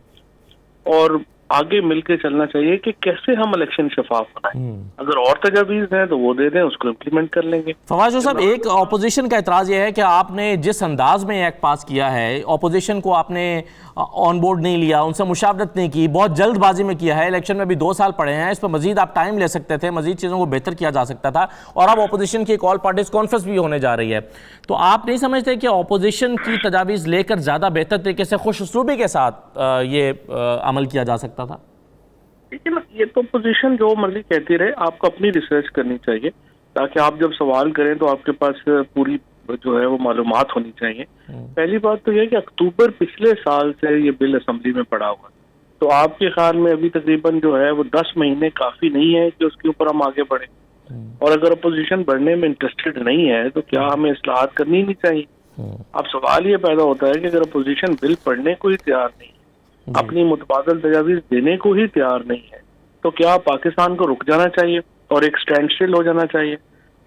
और आगे मिलकर चलना चाहिए कि कैसे हम इलेक्शन शफाफ बनाएं। अगर और तजावीज़ हैं तो वो दे दें, उसको इम्प्लीमेंट कर लेंगे। फवाद चौधरी साहब, एक ऑपोजिशन का एतराज़ ये है कि आपने जिस अंदाज में एक्ट पास किया है, ऑपोजिशन को आपने ऑन बोर्ड नहीं लिया, उनसे मुशावरत नहीं की, बहुत जल्दबाजी में किया है। इलेक्शन में भी 2 साल पड़े हैं, इस पर मजीद आप टाइम ले सकते थे, मजीद चीज़ों को बेहतर किया जा सकता था। और अब ऑपोजिशन की एक ऑल पार्टीज कॉन्फ्रेंस भी होने जा रही है, तो आप नहीं समझते कि ऑपोजिशन की तजावीज़ लेकर ज़्यादा बेहतर तरीके से खुश उसलूबी के साथ ये अमल किया जा सकता था? लेकिन ये तो पोजीशन जो मर्जी कहती रहे, आपको अपनी रिसर्च करनी चाहिए ताकि आप जब सवाल करें तो आपके पास पूरी जो है वो मालूमात होनी चाहिए। पहली बात तो यह कि अक्टूबर पिछले साल से ये बिल असेंबली में पड़ा हुआ, तो आपके ख्याल में अभी तकरीबन जो है वो 10 महीने काफी नहीं है कि उसके ऊपर हम आगे बढ़े? और अगर अपोजिशन बढ़ने में इंटरेस्टेड नहीं है तो क्या हमें इस्लाहात करनी नहीं चाहिए? अब सवाल ये पैदा होता है कि अगर अपोजिशन बिल पढ़ने को ही तैयार नहीं है, अपनी मुतबादल तजावीज़ देने को ही तैयार नहीं है, तो क्या पाकिस्तान को रुक जाना चाहिए और एक स्टैंड स्टिल हो जाना चाहिए?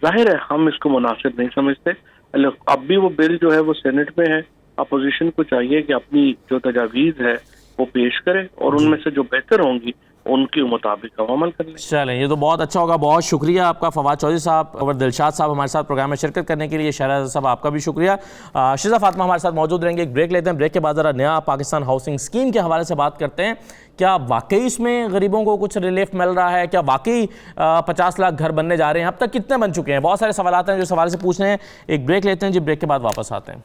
जाहिर है हम इसको मुनासिब नहीं समझते। अब भी वो बिल जो है वो सेनेट में है, अपोजिशन को चाहिए कि अपनी जो तजावीज़ है वो पेश करे और उनमें से जो बेहतर होंगी उनके मुताबिक हम अमल कर लें। चलें, ये तो बहुत अच्छा होगा। बहुत शुक्रिया आपका फवाद चौधरी साहब और दिलशाद साहब हमारे साथ प्रोग्राम में शिरकत करने के लिए। शहराज साहब आपका भी शुक्रिया। शिजा फातिमा हमारे साथ मौजूद रहेंगे। एक ब्रेक लेते हैं, ब्रेक के बाद ज़रा नया पाकिस्तान हाउसिंग स्कीम के हवाले से बात करते हैं। क्या वाकई इसमें गरीबों को कुछ रिलीफ मिल रहा है? क्या वाकई 50 लाख घर बनने जा रहे हैं? अब तक कितने बन चुके हैं? बहुत सारे सवाल हैं जो सवाल से पूछ रहे हैं। एक ब्रेक लेते हैं जी, ब्रेक के बाद वापस आते हैं।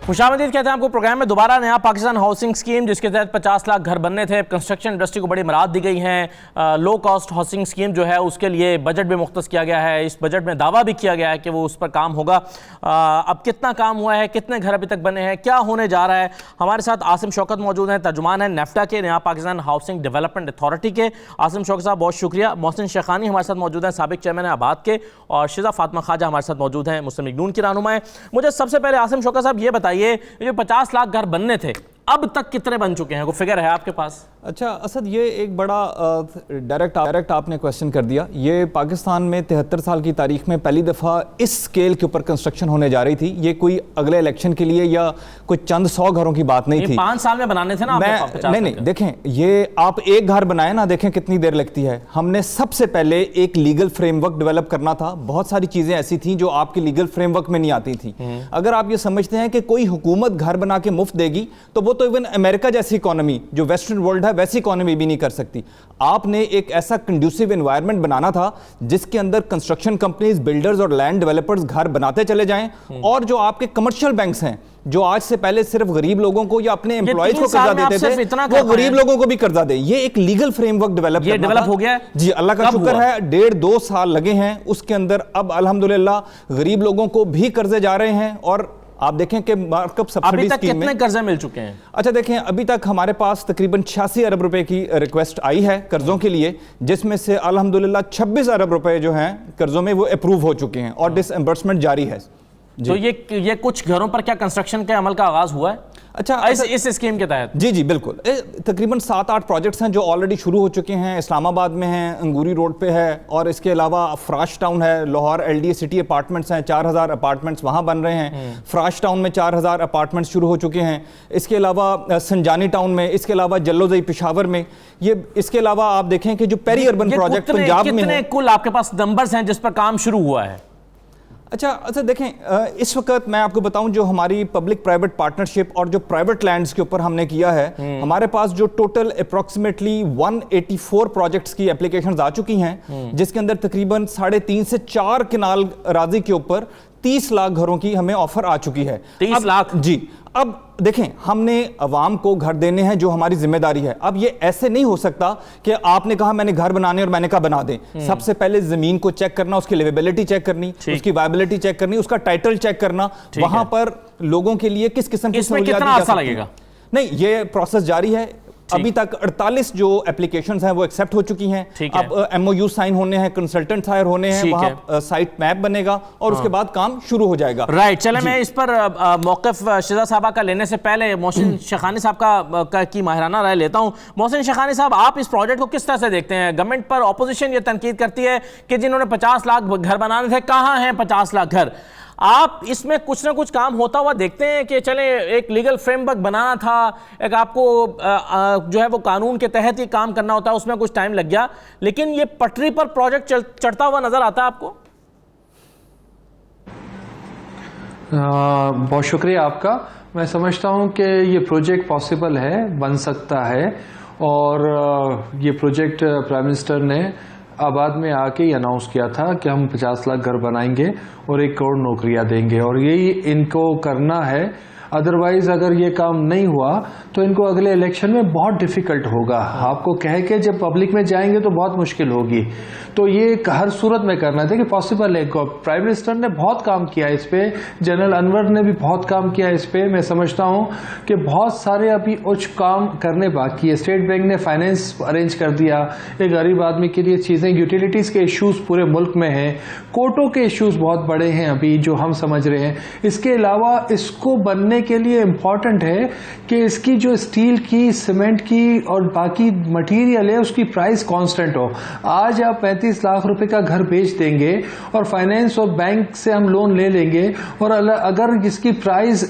खुशामदीद कहते हैं आपको प्रोग्राम में दोबारा। नया पाकिस्तान हाउसिंग स्कीम जिसके तहत 50 लाख घर बनने थे, कंस्ट्रक्शन इंडस्ट्री को बड़ी मराद दी गई हैं। लो कॉस्ट हाउसिंग स्कीम जो है उसके लिए बजट भी मुख्तस किया गया है। इस बजट में दावा भी किया गया है कि वो उस पर काम होगा। अब कितना काम हुआ है, कितने घर अभी तक बने हैं, क्या होने जा रहा है? हमारे साथ आसिम शौकत मौजूद हैं, तर्जुमान हैं नेफ्टा के, नया पाकिस्तान हाउसिंग डेवलपमेंट अथॉरिटी के। आसिम शौकत साहब बहुत शुक्रिया। मोहसिन शेखानी हमारे साथ मौजूद हैं, साबिक चेयरमैन है आबाद के, और शिजा फातिमा ख्वाजा हमारे साथ मौजूद हैं, मुस्लिम लीग नून की रहनुमा है। मुझे सबसे पहले आसिम शौकत साहब ये बताइए, जो 50 लाख घर बनने थे अब तक कितने बन चुके हैं? कोई फिगर है आपके पास? अच्छा असद, ये एक बड़ा डायरेक्ट आपने क्वेश्चन कर दिया। ये पाकिस्तान में 73 साल की तारीख में पहली दफ़ा इस स्केल के ऊपर कंस्ट्रक्शन होने जा रही थी। ये कोई अगले इलेक्शन के लिए या कोई चंद 100 घरों की बात नहीं थी। 5 साल में बनाने थे ना? नहीं, देखें, ये आप एक घर बनाए ना, देखें कितनी देर लगती है। हमने सबसे पहले एक लीगल फ्रेमवर्क डेवलप करना था। बहुत सारी चीज़ें ऐसी थी जो आपके लीगल फ्रेमवर्क में नहीं आती थी। अगर आप ये समझते हैं कि कोई हुकूमत घर बना के मुफ्त देगी तो वो तो इवन अमेरिका जैसी इकोनॉमी जो वेस्टर्न वर्ल्ड है वैसी इकोनॉमी भी नहीं कर सकती। आपने एक ऐसा कंड्यूसिव एनवायरनमेंट बनाना था जिसके अंदर कंस्ट्रक्शन कंपनीज, बिल्डर्स और लैंड डेवलपर्स घर बनाते चले जाएं, और जो आपके कमर्शियल बैंक्स हैं जो आज से पहले सिर्फ गरीब लोगों को या अपने एम्प्लॉयज को कर्जा देते थे, वो गरीब लोगों को भी कर्जा दे। ये एक लीगल फ्रेमवर्क डेवलप हो गया जी, अल्लाह का शुक्र है। 1.5-2 साल लगे हैं उसके अंदर। अब अल्हम्दुलिल्लाह गरीब लोगों को भी कर्जे जा रहे हैं। और आप देखें कि मार्कअप सब्सिडी स्कीम में कितने कर्जे मिल चुके हैं? अच्छा देखें, अभी तक हमारे पास तकरीबन 86 अरब रुपए की रिक्वेस्ट आई है कर्जों के लिए, जिसमें से अल्हम्दुलिल्लाह 26 अरब रुपए जो हैं कर्जों में वो अप्रूव हो चुके हैं और डिसएम्बर्समेंट जारी है। तो ये कुछ घरों पर क्या कंस्ट्रक्शन के अमल का आगाज हुआ है? अच्छा, इस स्कीम के तहत? जी जी बिल्कुल। तकरीबन 7-8 प्रोजेक्ट्स हैं जो ऑलरेडी शुरू हो चुके हैं। इस्लामाबाद में हैं, अंगूरी रोड पे है, और इसके अलावा फ्राश टाउन है, लाहौर LDA सिटी अपार्टमेंट्स हैं, 4000 अपार्टमेंट्स वहाँ बन रहे हैं। फ्राश टाउन में 4000 अपार्टमेंट्स शुरू हो चुके हैं। इसके अलावा संजानी टाउन में, इसके अलावा जल्लोज़ई पेशावर में, ये इसके अलावा आप देखें कि जो पेरी अर्बन प्रोजेक्ट पंजाब में है। कुल आपके पास नंबर्स हैं जिस पर काम शुरू हुआ है? अच्छा देखें, इस वक्त मैं आपको बताऊं जो हमारी पब्लिक प्राइवेट पार्टनरशिप और जो प्राइवेट लैंड्स के ऊपर हमने किया है, हमारे पास जो टोटल अप्रॉक्सीमेटली 184 प्रोजेक्ट्स की एप्लीकेशंस आ चुकी हैं, जिसके अंदर तकरीबन 3.5 से 4 किनाल राजी के ऊपर 30 लाख घरों की हमें ऑफर आ चुकी है। 30 लाख जी। अब देखें, हमने अवाम को घर देने हैं, जो हमारी जिम्मेदारी है। अब ये ऐसे नहीं हो सकता कि आपने कहा मैंने घर बनाने और मैंने कहा बना दें। सबसे पहले जमीन को चेक करना, उसकी लिवेबिलिटी चेक करनी, उसकी वायबिलिटी चेक करनी, उसका टाइटल चेक करना, वहां पर लोगों के लिए किस किस्म की इसमें कितना अर्सा लगेगा? नहीं, ये प्रोसेस जारी है। अभी तक 48 जो एप्लीकेशंस हैं वो एक्सेप्ट हो चुकी हैं। अब एमओयू साइन होने हैं, कंसल्टेंट हायर होने हैं, वहां साइट मैप बनेगा और उसके बाद काम शुरू हो जाएगा। राइट, चले मैं इस पर मौक़िफ़ शिजा साहबा का लेने से पहले मोहसिन शेखानी साहब की माहिराना राय लेता हूं। मोहसिन शेखानी साहब, आप इस प्रोजेक्ट को किस तरह से देखते हैं? गवर्नमेंट पर ऑपोजिशन ये तनकीद करती है कि जिन्होंने 50 लाख घर बनाने थे, कहाँ हैं 50 लाख घर? आप इसमें कुछ ना कुछ काम होता हुआ देखते हैं कि चले एक लीगल फ्रेमवर्क बनाना था, एक आपको जो है वो कानून के तहत ही काम करना होता है, उसमें कुछ टाइम लग गया, लेकिन ये पटरी पर प्रोजेक्ट चढ़ता हुआ नजर आता है आपको? बहुत शुक्रिया आपका। मैं समझता हूं कि ये प्रोजेक्ट पॉसिबल है, बन सकता है, और ये प्रोजेक्ट प्राइम मिनिस्टर ने आबाद में आके ही अनाउंस किया था कि हम 50 लाख घर बनाएंगे और 1 करोड़ नौकरियां देंगे, और यही इनको करना है। अदरवाइज अगर ये काम नहीं हुआ तो इनको अगले इलेक्शन में बहुत डिफिकल्ट होगा। आपको कह के जब पब्लिक में जाएंगे तो बहुत मुश्किल होगी। तो ये हर सूरत में करना है कि पॉसिबल है। प्राइम मिनिस्टर ने बहुत काम किया इस पे, जनरल अनवर ने भी बहुत काम किया इस पे। मैं समझता हूं कि बहुत सारे अभी उच्च काम करने बाकी है। स्टेट बैंक ने फाइनेंस अरेंज कर दिया एक गरीब आदमी के लिए चीजें। यूटिलिटीज के इश्यूज पूरे मुल्क में हैं, कोर्टों के इश्यूज बहुत बड़े हैं अभी जो हम समझ रहे हैं। इसके अलावा इसको बनने के लिए इम्पॉर्टेंट है कि इसकी जो स्टील की, सीमेंट की और बाकी मटेरियल है उसकी प्राइस कांस्टेंट हो। आज आप 35 लाख रुपए का घर बेच देंगे और फाइनेंस और बैंक से हम लोन ले लेंगे, और अगर इसकी प्राइस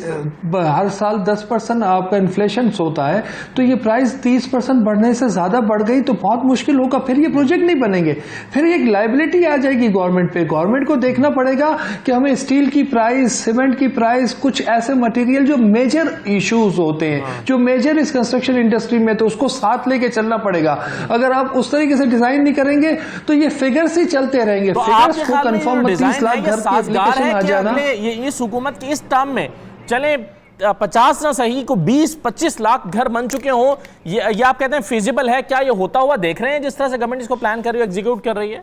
हर साल 10% आपका इन्फ्लेशन होता है तो ये प्राइस 30% बढ़ने से ज्यादा बढ़ गई तो बहुत मुश्किल होगा। फिर ये प्रोजेक्ट नहीं बनेंगे, फिर एक लायबिलिटी आ जाएगी गवर्नमेंट पे। गवर्नमेंट को देखना पड़ेगा कि हमें स्टील की प्राइस, सीमेंट की प्राइस, कुछ ऐसे मटेरियल जो मेजर इश्यूज होते हैं, जो मेजर इस कंस्ट्रक्शन इंडस्ट्री में, तो उसको साथ लेके चलना पड़ेगा। अगर आप उस तरीके से डिजाइन नहीं करेंगे तो ये फिगर्स ही चलते रहेंगे। तो फिगर्स को कंफर्म 30 लाख घर की एप्लीकेशन आ जाना, ये हुकूमत की इस टर्म में चले 50 ना सही को 20-25 लाख घर बन चुके हों, ये आप कहते हैं फिजिबल है? क्या ये होता हुआ देख रहे हैं जिस तरह से गवर्नमेंट इसको प्लान कर रही है, एग्जीक्यूट कर रही है?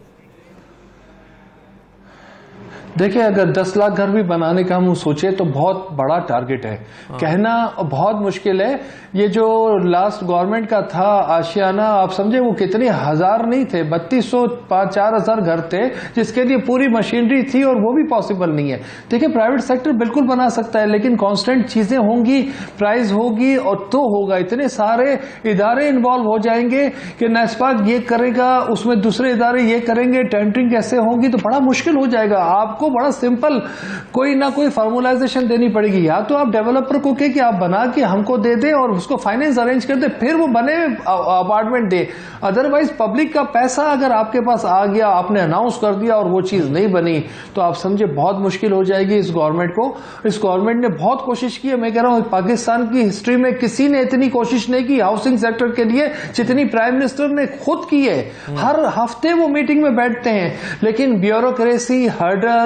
देखिए, अगर 10 लाख घर भी बनाने का हम सोचे तो बहुत बड़ा टारगेट है। कहना बहुत मुश्किल है। ये जो लास्ट गवर्नमेंट का था आशियाना, आप समझे वो कितने हजार नहीं थे, 3200-4000 घर थे जिसके लिए पूरी मशीनरी थी, और वो भी पॉसिबल नहीं है। देखिए, प्राइवेट सेक्टर बिल्कुल बना सकता है, लेकिन कांस्टेंट चीजें होंगी, प्राइस होगी, और तो होगा। इतने सारे इदारे इन्वॉल्व हो जाएंगे कि नेस्पाक ये करेगा, उसमें दूसरे इदारे ये करेंगे, टेंडरिंग कैसे होगी, तो बड़ा मुश्किल हो जाएगा। आपको बड़ा सिंपल कोई ना कोई फॉर्मुलाइजेशन देनी पड़ेगी। या तो आप डेवलपर को कहे कि आप बना के हमको दे दे और उसको फाइनेंस अरेंज कर दे, फिर वो बने अपार्टमेंट दे। अदरवाइज पब्लिक का पैसा अगर आपके पास आ गया, आपने अनाउंस कर दिया और वो चीज नहीं बनी, तो आप समझे बहुत मुश्किल हो जाएगी इस गवर्नमेंट को। इस गवर्नमेंट ने बहुत कोशिश की है। मैं कह रहा हूं पाकिस्तान की हिस्ट्री में किसी ने इतनी कोशिश नहीं की हाउसिंग सेक्टर के लिए जितनी प्राइम मिनिस्टर ने खुद की है। हर हफ्ते वो मीटिंग में बैठते हैं, लेकिन ब्यूरोक्रेसी, हर्डल्स,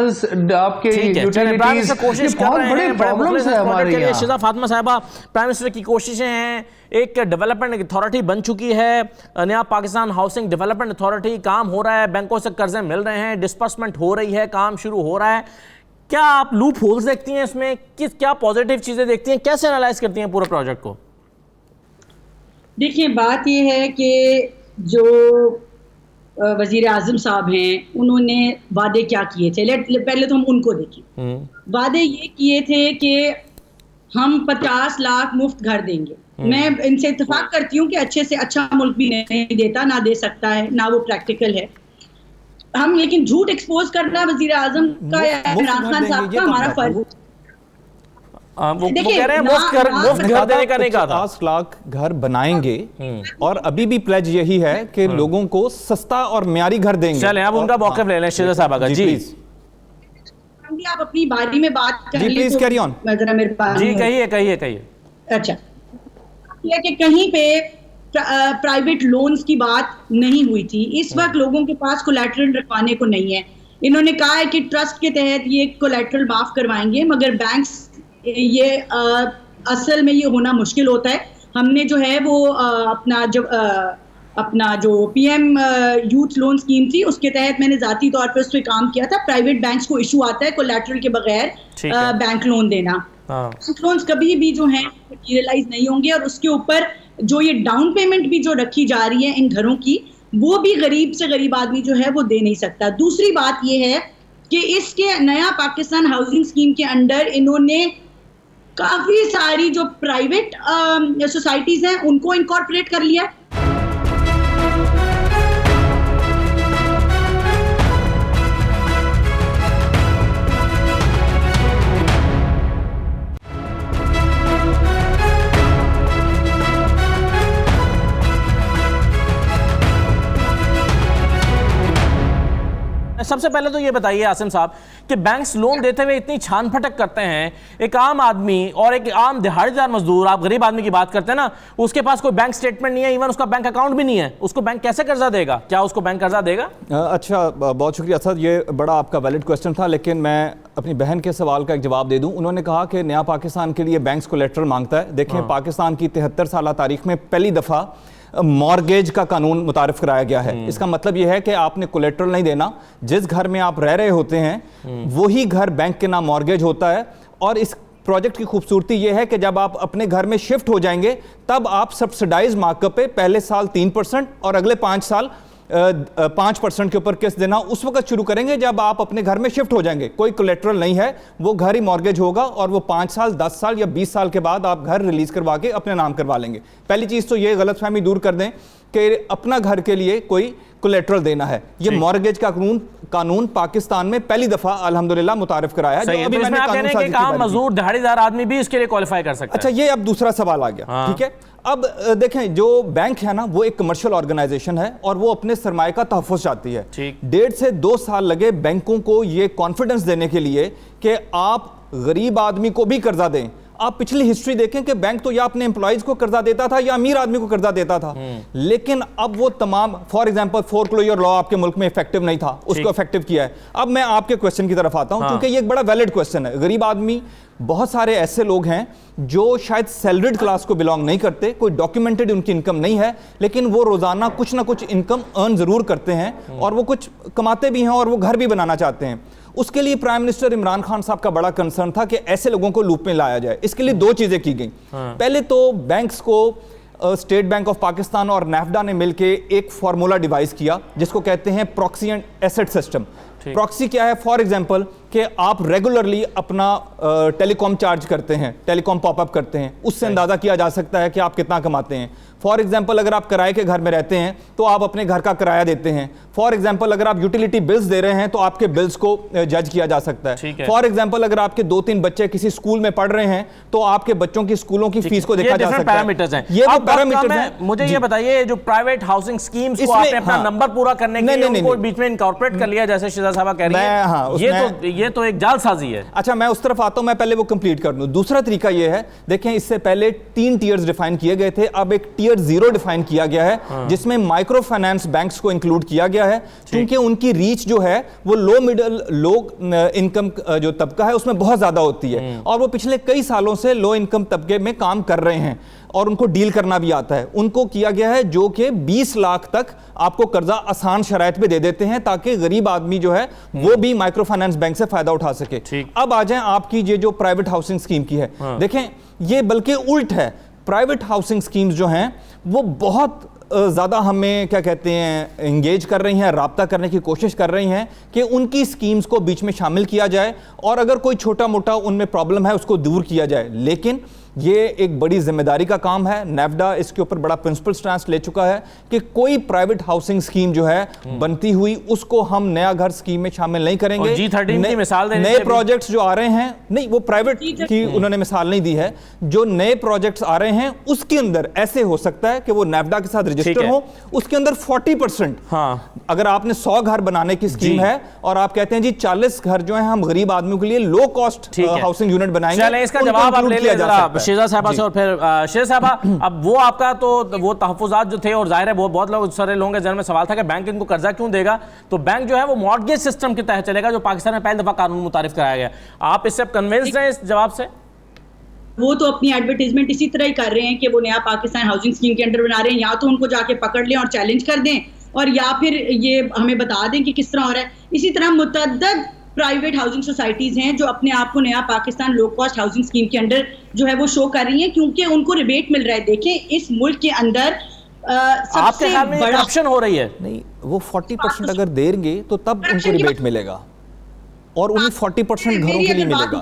आपके यूटिलिटीज, बहुत बड़े प्रॉब्लम्स है हमारे यहाँ। शिजा फातिमा साहिबा, प्राइम मिनिस्टर की कोशिशें हैं, एक डेवलपमेंट अथॉरिटी बन चुकी है, नया पाकिस्तान हाउसिंग डेवलपमेंट अथॉरिटी, काम हो रहा है, बैंकों से कर्जे मिल रहे हैं, डिस्बर्समेंट हो रही है, काम शुरू हो रहा है। क्या आप लूप होल्स देखती हैं इसमें? क्या पॉजिटिव चीजें देखती हैं? कैसे एनालाइज करती हैं पूरे प्रोजेक्ट को? देखिए, बात यह है कि जो वजीर आजम साहब हैं, उन्होंने वादे क्या किए थे, पहले तो हम उनको देखें। वादे ये किए थे कि हम 50 लाख मुफ्त घर देंगे। मैं इनसे इत्तेफाक करती हूँ कि अच्छे से अच्छा मुल्क भी नहीं देता, ना दे सकता है, ना वो प्रैक्टिकल है। हम लेकिन झूठ एक्सपोज करना वजीर आजम का या इमरान खान साहब का हमारा फर्ज। वो कह रहे हैं मुफ्त घर देने का नहीं कहा था। 50 लाख घर बनाएंगे और अभी भी प्लेज यही है कि लोगों को सस्ता और म्यारी घर देंगे। चलें, अब उनका मौक़िफ़ ले लें शिजा साहबा का। जी आप अपनी बारी में बात कर जी, प्लीज कैरी ऑन। जरा मेरे पास जी, कहिए। अच्छा, ये कि कहीं पे प्राइवेट लोन्स की बात नहीं हुई थी। इस वक्त लोगों के पास कोलैटरल रखवाने को नहीं है। इन्होंने कहा है कि ट्रस्ट के तहत ये कोलैटरल माफ करवाएंगे, मगर बैंक्स ये असल में ये होना मुश्किल होता है। हमने जो है वो अपना जो पीएम यूथ लोन स्कीम थी उसके तहत मैंने जाती तौर पर उस पर काम किया था। प्राइवेट बैंक्स को इशू आता है कोलैटरल के बगैर बैंक लोन देना। बैंक लोन्स कभी भी जो है मटीरियलाइज नहीं होंगे, और उसके ऊपर जो ये डाउन पेमेंट भी जो रखी जा रही है इन घरों की, वो भी गरीब से गरीब आदमी जो है वो दे नहीं सकता। दूसरी बात ये है कि इसके नया पाकिस्तान हाउसिंग स्कीम के अंडर इन्होंने काफी सारी जो प्राइवेट सोसाइटीज हैं उनको इनकॉर्पोरेट कर लिया। सबसे पहले तो ये बताइए आसिम साहब कि बैंक्स लोन देते हुए इतनी छान फटक करते हैं, एक आम आदमी और एक आम दिहाड़ीदार मजदूर, आप गरीब आदमी की बात करते हैं ना, उसके पास कोई बैंक स्टेटमेंट नहीं है, इवन उसका बैंक अकाउंट भी नहीं है, उसको बैंक कैसे कर्जा देगा? क्या उसको बैंक कर्जा देगा? अच्छा, बहुत शुक्रिया सर, ये बड़ा आपका वैलिड क्वेश्चन था, लेकिन मैं अपनी बहन के सवाल का एक जवाब दे दूं। उन्होंने कहा कि नया पाकिस्तान के लिए बैंक्स कोलैटरल मांगता है। देखें, पाकिस्तान की 73 साल तारीख में पहली दफा मॉर्गेज का कानून मुतारिफ कराया गया है। इसका मतलब यह है कि आपने कोलेट्रल नहीं देना, जिस घर में आप रह रहे होते हैं वही घर बैंक के नाम मॉर्गेज होता है। और इस प्रोजेक्ट की खूबसूरती यह है कि जब आप अपने घर में शिफ्ट हो जाएंगे तब आप सब्सिडाइज मार्कअप पे पहले साल 3% और अगले 5 साल 5% के ऊपर किस्त देना उस वक्त शुरू करेंगे जब आप अपने घर में शिफ्ट हो जाएंगे। कोई कोलेट्रल नहीं है, वो घर ही मॉर्गेज होगा और वो 5 साल 10 साल या 20 साल के बाद आप घर रिलीज करवा के अपने नाम करवा लेंगे। पहली चीज तो ये गलतफहमी दूर कर दें कि अपना घर के लिए कोई कोलेट्रल देना है। ये मॉर्गेज का कानून पाकिस्तान में पहली दफा अल्हम्दुलिल्लाह मुतारिफ कराया है। जो अभी मैंने कानून साजी की बात की। मजदूर दिहाड़ीदार आदमी भी इसके लिए क्वालिफाई कर सकता है। अच्छा, ये अब दूसरा सवाल आ गया। ठीक है, अब देखें, जो बैंक है ना वो एक कमर्शियल ऑर्गेनाइजेशन है और वो अपने सरमाए का तहफ़्फ़ुज़ चाहती है। 1.5 से 2 साल लगे बैंकों को ये कॉन्फिडेंस देने के लिए कि आप गरीब आदमी को भी कर्जा दें। आप पिछली हिस्ट्री देखें कि बैंक तो या अपने एम्प्लॉइज को कर्जा देता था या अमीर आदमी को कर्जा देता था, लेकिन अब वो तमाम, फॉर एग्जांपल फोरक्लोजर लॉ आपके मुल्क में इफेक्टिव नहीं था, उसको इफेक्टिव किया है। अब मैं आपके क्वेश्चन की तरफ आता हूं, क्योंकि ये एक बड़ा वैलिड क्वेश्चन है। गरीब आदमी, बहुत सारे ऐसे लोग हैं जो शायद सैलरीड क्लास को बिलोंग नहीं करते, कोई डॉक्यूमेंटेड उनकी इनकम नहीं है, लेकिन वो रोजाना कुछ ना कुछ इनकम अर्न जरूर करते हैं और वो कुछ कमाते भी हैं और वो घर भी बनाना चाहते हैं। उसके लिए प्राइम मिनिस्टर इमरान खान साहब का बड़ा कंसर्न था कि ऐसे लोगों को लूप में लाया जाए। इसके लिए 2 चीजें की गई। पहले तो बैंक्स को स्टेट बैंक ऑफ पाकिस्तान और नेफ्डा ने मिलकर एक फॉर्मूला डिवाइस किया जिसको कहते हैं proxy and asset system. Proxy क्या है? फॉर एग्जांपल कि आप रेगुलरली अपना टेलीकॉम चार्ज करते हैं, टेलीकॉम पॉपअप करते हैं, उससे अंदाजा किया जा सकता है कि आप कितना कमाते हैं। फॉर एग्जांपल अगर आप किराए के घर में रहते हैं तो आप अपने घर का किराया देते हैं। फॉर एग्जांपल अगर आप यूटिलिटी बिल्स दे रहे हैं तो आपके बिल्स को जज किया जा सकता है। फॉर एग्जांपल अगर आपके 2-3 बच्चे किसी स्कूल में पढ़ रहे हैं तो आपके बच्चों की स्कूलों की फीस को देखा जा सकता है। पैरामीटर्स हैं। ये पैरामीटर्स हैं। मुझे ये बताइए, जो प्राइवेट हाउसिंग स्कीम्स को आपने अपना नंबर पूरा करने के लिए उनको बीच में इनकॉर्पोरेट कर लिया, जैसे शिजा साहब कह रही है, ये तो एक जालसाजी है। अच्छा, मैं उस तरफ आता हूं, मैं पहले वो कंप्लीट कर दूं। दूसरा तरीका ये है, देखें, इससे पहले 3 टीयर्स डिफाइन किए गए थे, अब एक टीयर 0 डिफाइन किया गया है जिसमें माइक्रो फाइनेंस बैंक्स को इंक्लूड किया गया है, क्योंकि उनकी रीच जो है वो लो इनकम जो तबका है उसमें बहुत ज्यादा होती है और वो पिछले कई सालों से लो इनकम तबके में काम कर रहे हैं और उनको डील करना भी आता है। उनको किया गया है जो कि 20 लाख तक आपको कर्जा आसान शराइत पे दे देते हैं ताकि गरीब आदमी जो है वो भी माइक्रो फाइनेंस बैंक से फायदा उठा सके। अब आ जाएं आपकी ये जो प्राइवेट हाउसिंग स्कीम की है, देखें, ये बल्कि उल्ट है। प्राइवेट हाउसिंग स्कीम्स जो हैं वो बहुत ज़्यादा हमें क्या कहते हैं एंगेज कर रही हैं, राब्ता करने की कोशिश कर रही हैं कि उनकी स्कीम्स को बीच में शामिल किया जाए और अगर कोई छोटा मोटा उनमें प्रॉब्लम है उसको दूर किया जाए। लेकिन ये एक बड़ी जिम्मेदारी का काम है। नेफ्डा इसके ऊपर बड़ा प्रिंसिपल स्टैंस ले चुका है कि कोई प्राइवेट हाउसिंग स्कीम जो है बनती हुई उसको हम नया घर स्कीम में शामिल नहीं करेंगे। G13 की मिसाल नए प्रोजेक्ट्स जो आ रहे हैं, नहीं वो प्राइवेट की उन्होंने मिसाल नहीं दी है, जो नए प्रोजेक्ट्स आ रहे हैं उसके अंदर ऐसे हो सकता है कि वो नेफ्डा के साथ रजिस्टर हो, उसके अंदर 40%, अगर आपने 100 घर बनाने की स्कीम है और आप कहते हैं जी 40 घर जो है हम गरीब आदमियों के लिए लो कॉस्ट हाउसिंग यूनिट बनाएंगे, इसका जवाब आप ले लीजिए। शीजा साहबा से और फिर शीजा साहबा, अब वो आपका तो वो तहफ़्फ़ुज़ात जो थे, और जाहिर है वो बहुत लोग सारे लोगों के जहन में सवाल था कि बैंक इनको कर्जा क्यों देगा, तो बैंक जो है वो मॉर्गेज सिस्टम के तहत चलेगा जो पाकिस्तान में पहली दफ़ा कानून मुतारिफ कराया गया। आप इससे कन्विंस्ड हैं इस जवाब से? वो तो अपनी एडवर्टाइजमेंट इसी तरह ही कर रहे हैं कि वो नया पाकिस्तान हाउसिंग स्कीम के अंडर बना रहे हैं, या तो उनको जाके पकड़ लें और चैलेंज कर दें, और या फिर ये हमें बता दें कि किस तरह हो रहा है। इसी तरह मुतअद्दिद प्राइवेट हाउसिंग सोसाइटीज हैं जो अपने आप को नया Pakistan low cost housing scheme के अंडर जो है वो शो कर रही हैं, क्योंकि उनको रिबेट मिल रहा है। देखें, इस मुल्क के अंदर आपके ख्याल में करप्शन हो रही है? नहीं, वो 40% अगर देंगे तो तब उनको रिबेट मिलेगा, और उन्हें 40% घरों के लिए मिलेगा।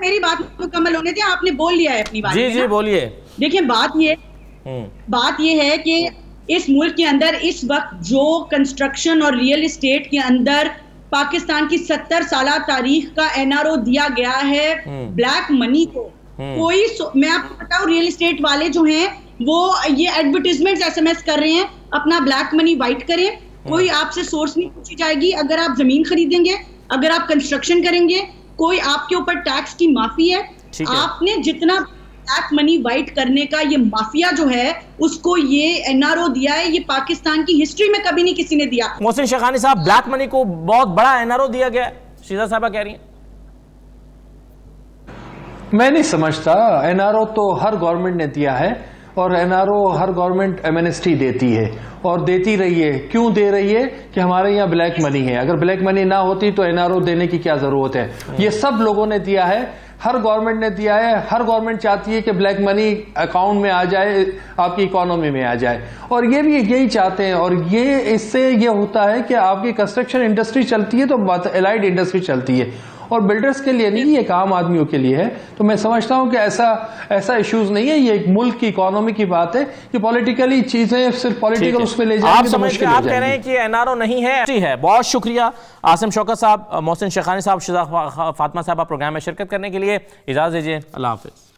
मेरी बात मुकम्मल होने दें, आपने बोल लिया है अपनी बात। जी जी बोलिए। देखिए, बात ये है कि इस मुल्क के अंदर इस वक्त जो कंस्ट्रक्शन और रियल एस्टेट के अंदर पाकिस्तान की 70 साल तारीख का एनआरओ दिया गया है ब्लैक मनी को, कोई मैं आपको बताऊं, रियल एस्टेट वाले जो हैं वो ये एडवर्टाइजमेंट SMS कर रहे हैं अपना ब्लैक मनी वाइट करें, कोई आपसे सोर्स नहीं पूछी जाएगी। अगर आप जमीन खरीदेंगे, अगर आप कंस्ट्रक्शन करेंगे, कोई आपके ऊपर टैक्स की माफी है। आपने जितना ब्लैक मनी वाइट करने का ये माफिया जो है उसको ये एनआरओ दिया है, ये पाकिस्तान की हिस्ट्री में कभी नहीं किसी ने दिया। मोहसिन शेखानी साहब, ब्लैक मनी को बहुत बड़ा एनआरओ दिया गया, शीजा साहबा कह रही हैं। मैं नहीं समझता, एनआरओ तो हर गवर्नमेंट ने दिया है, और एनआरओ हर गवर्नमेंट एमएनएसटी देती है और देती रही है। क्यों दे रही है? कि हमारे यहाँ ब्लैक मनी है, अगर ब्लैक मनी ना होती तो एनआरओ देने की क्या जरूरत है। ये सब लोगों ने दिया है, हर गवर्नमेंट ने दिया है, हर गवर्नमेंट चाहती है कि ब्लैक मनी अकाउंट में आ जाए, आपकी इकोनॉमी में आ जाए, और ये भी यही चाहते हैं। और ये इससे ये होता है कि आपकी कंस्ट्रक्शन इंडस्ट्री चलती है तो एलाइड इंडस्ट्री चलती है, और बिल्डर्स के लिए नहीं, ये एक आम आदमियों के लिए है। तो मैं समझता हूं कि ऐसा इश्यूज नहीं है, ये एक मुल्क की इकोनॉमी की बात है कि पॉलिटिकली चीजें सिर्फ पॉलिटिकल उसमें ले जाएंगे तो मुश्किल हो जाएगी। आप कह रहे हैं कि एनआरओ नहीं है। बहुत शुक्रिया आसिम शौकत साहब, मोहसिन शेखानी साहब, शीजा फातिमा साहब प्रोग्राम में शिरकत करने के लिए। इजाजत दीजिए, अल्लाह हाफिज।